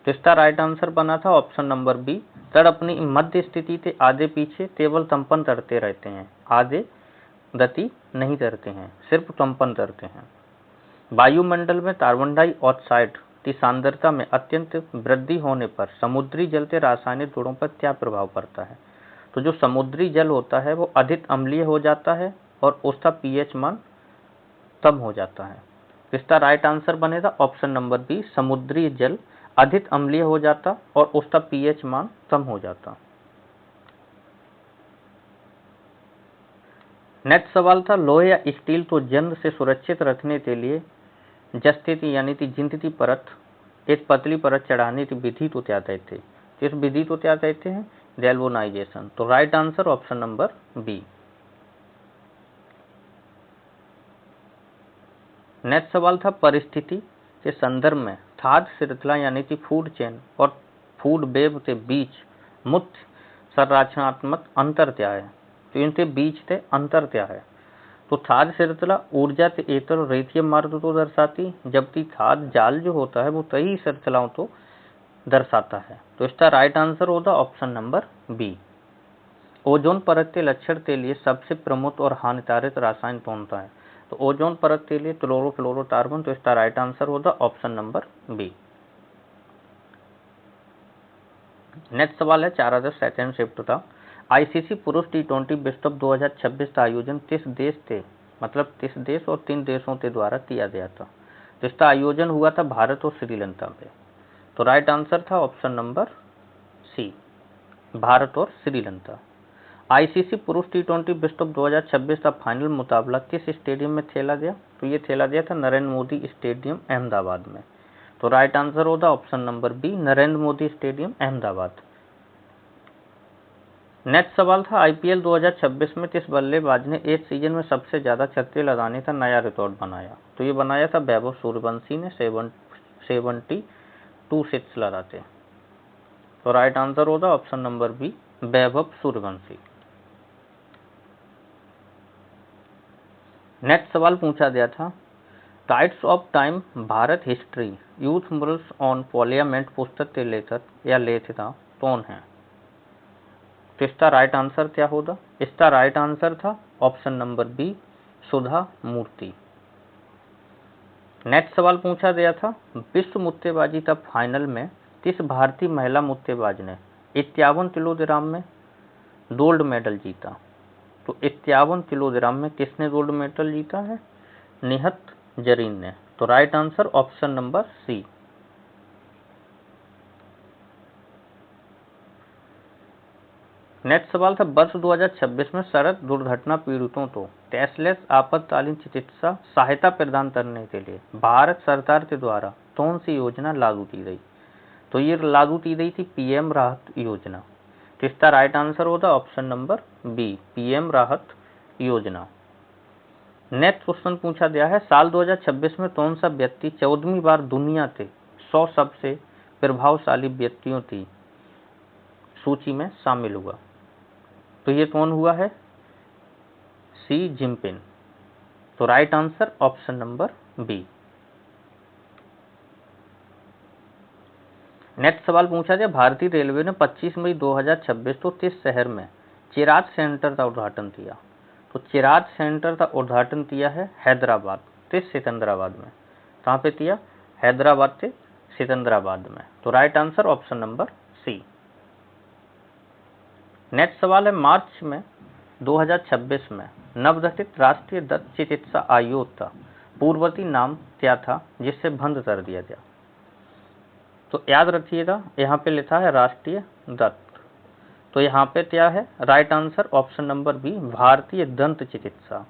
तो इसका राइट आंसर बना था ऑप्शन नंबर बी। तड़ अपनी मध्य स्थिति से आगे पीछे केवल कंपन करते रहते हैं, आगे गति नहीं करते हैं, सिर्फ कंपन करते हैं। वायुमंडल में कार्बन डाइऑक्साइड की सांद्रता में अत्यंत वृद्धि होने पर समुद्री जल के रासायनिक गुणों पर क्या प्रभाव पड़ता है? तो जो समुद्री जल होता है वो अधिक अम्लीय हो जाता है और उसका पीएच मान कम हो जाता है। इसका राइट आंसर बनेगा ऑप्शन नंबर बी, समुद्री जल अधिक अम्लीय हो जाता और उसका पीएच मान कम हो जाता। नेक्स्ट सवाल था, लोहे या स्टील को जंग से सुरक्षित रखने के लिए जस्थिति यानी कि जिंदती परत एक पतली परत चढ़ाने की विधि को क्या कहते हैं? इस विधि को क्या कहते हैं? गैल्वेनाइजेशन। तो right answer option number B. Next सवाल था, परिस्थिति के संदर्भ में खाद्य श्रृंखला यानी कि फूड चेन और फूड वेब के बीच मुख्य संरचनात्मक अंतर क्या है? तो इनके बीच के अंतर क्या है? तो खाद्य श्रृंखला ऊर्जा के एकल और रेखीय मार्ग को दर्शाती, जबकि खाद्य जाल जो होता है वो कई श्रृंखलाओं को दर्शाता है। तो इसका राइट आंसर होगा ऑप्शन नंबर बी। ओजोन परत के लक्षण के लिए सबसे प्रमुख और हानिकारक रासायन कौन सा है? तो ओजोन परत के लिए क्लोरोफ्लोरोकार्बन। तो इसका राइट आंसर होगा ऑप्शन नंबर बी। नेक्स्ट सवाल है 4 अगस्त सेकंड शिफ्ट का, आईसीसी पुरुष टी20 विश्व कप 2026 का आयोजन किस देश थे, मतलब किस देश और 3 देशों के द्वारा किया गया था? तो इसका आयोजन हुआ था भारत और श्रीलंका में। तो राइट आंसर था ऑप्शन नंबर सी, भारत और श्रीलंका। आईसीसी पुरुष टी20 विश्व कप 2026 का फाइनल मुकाबला किस स्टेडियम में खेला गया? तो ये खेला गया था नरेंद्र मोदी स्टेडियम अहमदाबाद में। तो राइट आंसर होगा option number B, Narendra Modi stadium Ahmedabad. Next सवाल था, आईपीएल 2026 में किस बल्लेबाज ने एक सीजन में सबसे ज्यादा छक्के लगाने का नया रिकॉर्ड बनाया? तो ये बनाया था वैभव सूर्यवंशी ने 72 लगाते। तो राइट आंसर होगा option number B, Vaibhav Suryavanshi. Next सवाल पूछा गया था, tides of time Bharat history youth morals on parliament पुस्तक के लेखक या लेखिका कौन है? तो इसका राइट आंसर क्या होगा? इसका राइट आंसर था ऑप्शन नंबर बी, सुधा मूर्ति। नेक्स्ट सवाल पूछा गया था, विश्व मुक्केबाजी का फाइनल में किस भारतीय महिला मुक्केबाज ने 51 किलोग्राम में गोल्ड मेडल जीता? तो 51 किलोग्राम में किसने गोल्ड मेडल जीता है? निहत जरीन ने। तो right answer option number C. Next सवाल था, वर्ष 2026 में सड़क दुर्घटना पीड़ितों को कैशलेस आपातकालीन चिकित्सा सहायता प्रदान करने के लिए भारत सरकार के द्वारा कौन सी योजना लागू की गई? तो ये लागू की गई थी पीएम राहत योजना। तो इसका राइट आंसर होगा ऑप्शन नंबर बी, पीएम राहत योजना। नेक्स्ट क्वेश्चन पूछा गया है, साल 2026 में कौन सा व्यक्ति 14वीं बार दुनिया के 100 सबसे प्रभावशाली व्यक्तियों की सूची में शामिल हुआ? तो ये कौन हुआ है? Xi Jinping. तो right answer option number B. Next सवाल पूछा गया, भारतीय रेलवे ने 25 मई 2026 को किस शहर में चिराग सेंटर का उद्घाटन किया? तो चिराग सेंटर का उद्घाटन किया है हैदराबाद के सिकंदराबाद में। कहाँ पे किया? हैदराबाद के सिकंदराबाद में। तो right answer option number C. Next सवाल है, मार्च में 2026 में नवगठित राष्ट्रीय दंत चिकित्सा आयोग का पूर्ववर्ती नाम क्या था जिससे बंद कर दिया गया? तो याद रखिएगा, यहाँ पे लिखा है राष्ट्रीय दंत तो यहाँ पे क्या है, right answer option number B, भारतीय दंत चिकित्सा।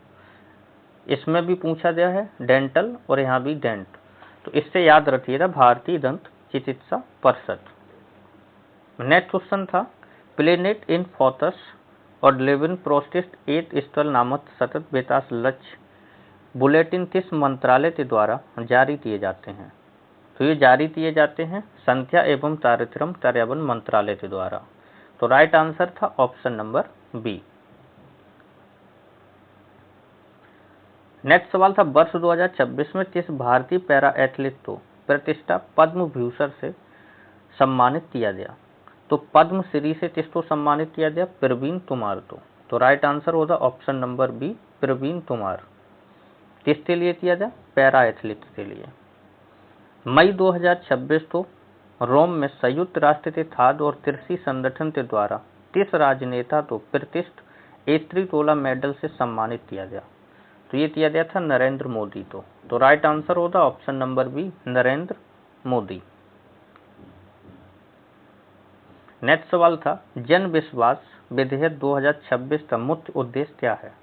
इसमें भी पूछा गया है डेंटल और यहाँ भी डेंट, तो इससे याद रखिएगा भारतीय दंत चिकित्सा परिषद। नेक्स्ट क्वेश्चन था, प्लेनेट इन फोकस और लिविंग प्रोस्टेट 8 स्टल नामक सतत विकास लक्ष्य बुलेटिन किस मंत्रालय के द्वारा जारी किए जाते हैं? तो ये जारी किए जाते हैं संख्या एवं कार्यक्रम कार्यान्वयन मंत्रालय के द्वारा। तो राइट आंसर था ऑप्शन नंबर बी। नेक्स्ट सवाल था, वर्ष 2026 में किस भारतीय पैरा एथलीट को प्रतिष्ठा पद्म भूषण से सम्मानित किया गया? तो पद्म श्री से किसको सम्मानित किया गया? प्रवीण कुमार को। तो राइट आंसर होगा option number B, Praveen Kumar. किसके लिए किया गया? पैरा एथलीट के लिए। मई 2026 को रोम में संयुक्त राष्ट्र के खाद्य और कृषि संगठन के द्वारा किस राजनेता को प्रतिष्ठित एट्रिटोला मेडल से सम्मानित किया गया? तो ये किया गया था नरेंद्र मोदी को। तो राइट आंसर होगा option number B, Narendra Modi. Next सवाल था, जन विश्वास विधेयक 2026 का मुख्य उद्देश्य क्या है?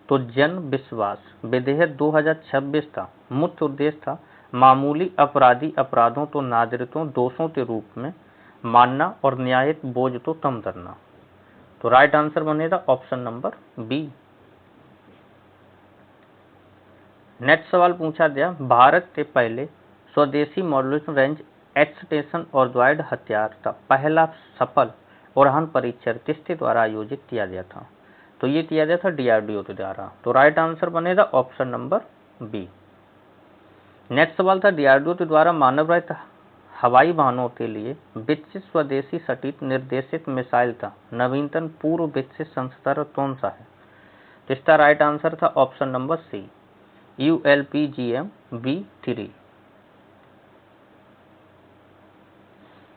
तो जन विश्वास विधेयक 2026 का मुख्य उद्देश्य था मामूली अपराधी अपराधों तो नागरिकों दोषों के रूप में मानना और न्यायिक बोझ को कम करना। तो राइट आंसर बनेगा ऑप्शन नंबर बी। नेक्स्ट सवाल पूछा गया, भारत के पहले स्वदेशी मॉड्यूलर रेंज एक्सटेंशन और द्वाइड हथियार का पहला सफल उड़ान परीक्षण किसके द्वारा आयोजित किया गया था? तो ये किया गया था DRDO के द्वारा। तो राइट आंसर बनेगा ऑप्शन नंबर बी। नेक्स्ट सवाल था, DRDO के द्वारा मानव रहित हवाई वाहनों के लिए विकसित स्वदेशी सटीक निर्देशित मिसाइल का नवीनतम पूर्व विकसित संस्करण कौन सा है? तो इसका राइट आंसर था option number C, ULPGM-B3।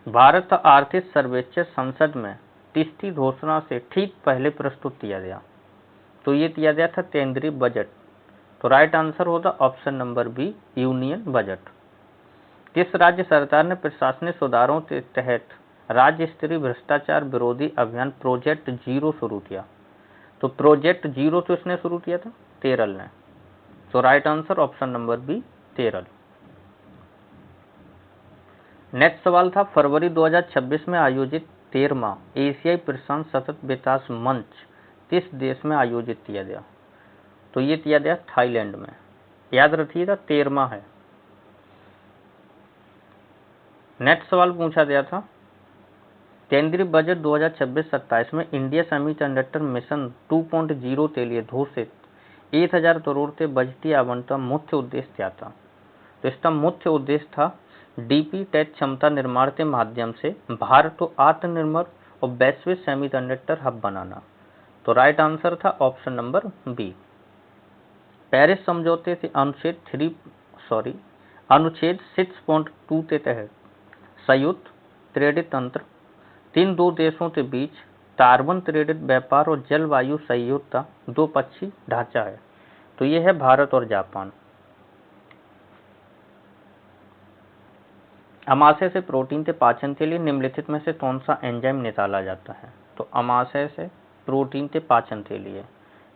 Bharat का आर्थिक सर्वेक्षण संसद में किसकी घोषणा से ठीक पहले प्रस्तुत किया गया? तो ये किया गया था केंद्रीय बजट। तो राइट आंसर होगा option number B, union budget. किस राज्य सरकार ने प्रशासनिक सुधारों के तहत राज्य स्तरीय भ्रष्टाचार विरोधी अभियान प्रोजेक्ट 0 शुरू किया? तो प्रोजेक्ट 0 तो इसने शुरू किया था केरल ने। तो right answer option number B, Kerala. Next सवाल था, फरवरी 2026 में आयोजित 13वां एशियाई प्रशांत सतत विकास मंच किस देश में आयोजित किया गया? तो ये किया गया थाईलैंड में। याद रखिएगा 13वां है। नेक्स्ट सवाल पूछा गया था, केंद्रीय बजट 2026-27 में इंडिया सेमीकंडक्टर मिशन 2.0 के लिए घोषित 1000 करोड़ के बजटीय आवंटन मुख्य उद्देश्य क्या था? तो इसका मुख्य उद्देश्य था डीपी टेक क्षमता निर्माण के माध्यम से भारत को आत्मनिर्भर और वैश्विक सेमीकंडक्टर हब बनाना। तो राइट आंसर था ऑप्शन नंबर बी। पेरिस समझौते के अनुच्छेद 6.2 के तहत संयुक्त क्रेडिट तंत्र दो देशों के बीच कार्बन क्रेडिट व्यापार और जलवायु सहयोग का द्विपक्षीय ढांचा है। तो ये है भारत और जापान। अमाशय से प्रोटीन के पाचन के लिए निम्नलिखित में से कौन सा एंजाइम निकाला जाता है? तो अमाशय से प्रोटीन के पाचन के लिए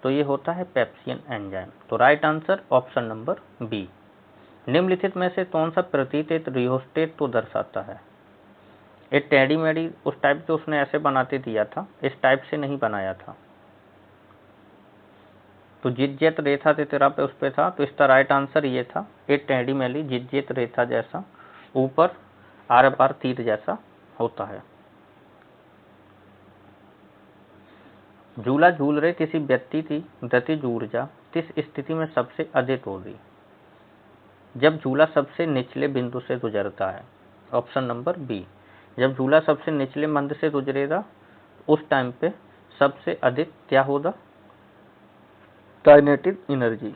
तो ये होता है पेप्सिन एंजाइम। तो right answer option number B. निम्नलिखित में से कौन सा प्रतीक एक रियोस्टेट को दर्शाता है? एक टेढ़ी मेढ़ी उस टाइप के उसने ऐसे बनाते दिया था, इस टाइप से नहीं बनाया था। तो जिज्जेत रेखा के तरह पे उस पे था। तो इसका राइट आंसर ये था, एक टेढ़ी मेढ़ी जिज्जेत रेखा जैसा ऊपर आर पार तीर जैसा होता है। झूला झूल रहे किसी व्यक्ति की गतिज ऊर्जा किस स्थिति में सबसे अधिक होगी? जब झूला सबसे निचले बिंदु से गुजरता है। ऑप्शन नंबर बी, जब झूला सबसे निचले मंद से गुजरेगा उस टाइम पे सबसे अधिक क्या होगा? Kinetic energy.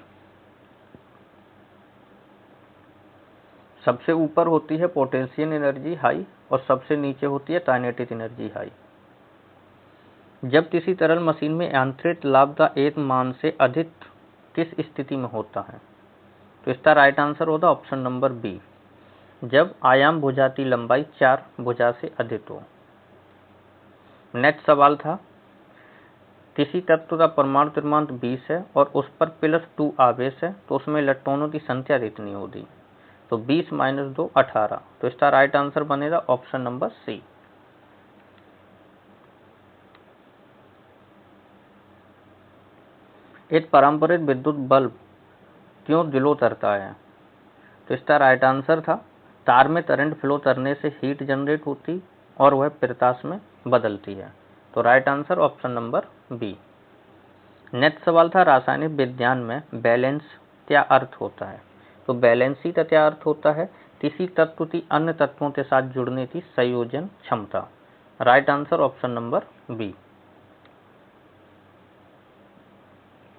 सबसे ऊपर होती है पोटेंशियल एनर्जी हाई और सबसे नीचे होती है काइनेटिक एनर्जी हाई। जब किसी तरल मशीन में यांत्रिक लाभ का एक मान से अधिक किस स्थिति में होता है? तो इसका राइट आंसर होगा ऑप्शन नंबर बी, जब आयाम भुजा की लंबाई 4 भुजा से अधिक हो। नेक्स्ट सवाल था, किसी तत्व का परमाणु द्रव्यमान 20 है और उस पर +2 आवेश है, तो उसमें इलेक्ट्रॉनों की संख्या कितनी होगी? तो 20 - 2 18। तो इसका राइट आंसर बनेगा ऑप्शन नंबर सी। एक पारंपरिक विद्युत बल्ब क्यों दिलो तरता है? तो इसका राइट आंसर था, तार में करंट फ्लो करने से हीट जनरेट होती और वह प्रकाश में बदलती है। तो right answer option number B. Next सवाल था, रासायनिक विज्ञान में बैलेंस क्या अर्थ होता है? तो बैलेंसी का क्या अर्थ होता है? किसी तत्व की अन्य तत्वों के साथ जुड़ने की संयोजन क्षमता। Right answer option number B.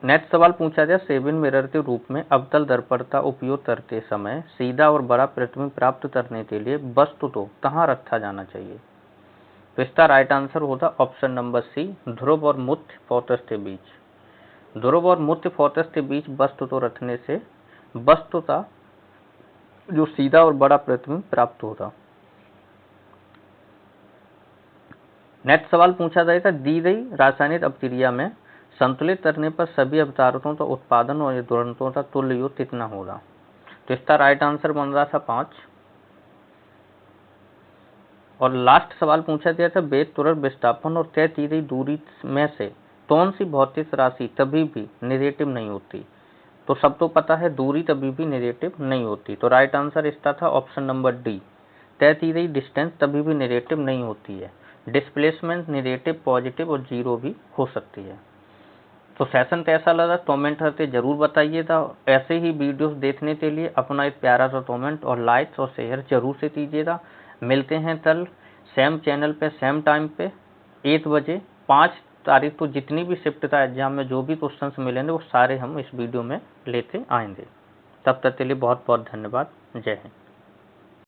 Next सवाल पूछा गया, सेवन मिरर के रूप में अवतल दर्पण का उपयोग करते समय सीधा और बड़ा प्रतिबिंब प्राप्त करने के लिए वस्तु को कहाँ रखा जाना चाहिए? तो इसका राइट आंसर होगा ऑप्शन नंबर सी, ध्रुव और मुख्य फोकस के बीच। ध्रुव और मुख्य फोकस के बीच वस्तु को रखने से वस्तु का जो सीधा और बड़ा प्रतिबिंब प्राप्त होगा। नेक्स्ट सवाल पूछा जाएगा, दी गई रासायनिक अभिक्रिया में संतुलित करने पर सभी अवतारकों का उत्पादन और तुरंतों का तुल्य योग कितना होगा? तो इसका राइट आंसर बन रहा था 5। और लास्ट सवाल पूछा गया था, वेग, त्वरण, विस्थापन और तय की गई दूरी में से कौन सी भौतिक राशि कभी भी नेगेटिव नहीं होती? तो सबको पता है दूरी कभी भी नेगेटिव नहीं होती। तो राइट आंसर इसका था ऑप्शन नंबर डी, तय की गई डिस्टेंस कभी भी नेगेटिव नहीं होती है। डिस्प्लेसमेंट नेगेटिव, पॉजिटिव और जीरो भी हो सकती है। तो सेशन कैसा लगा कमेंट करके जरूर बताइएगा। ऐसे ही वीडियोस देखने के लिए अपना एक प्यारा सा कमेंट और लाइक और शेयर जरूर से कीजिएगा। मिलते हैं कल सेम चैनल पे सेम टाइम पे 1 बजे। 5 तारीख को जितनी भी शिफ्ट का एग्जाम में जो भी क्वेश्चंस मिलेंगे वो सारे हम इस वीडियो में लेते आएंगे। तब तक के लिए बहुत बहुत धन्यवाद। जय हिंद।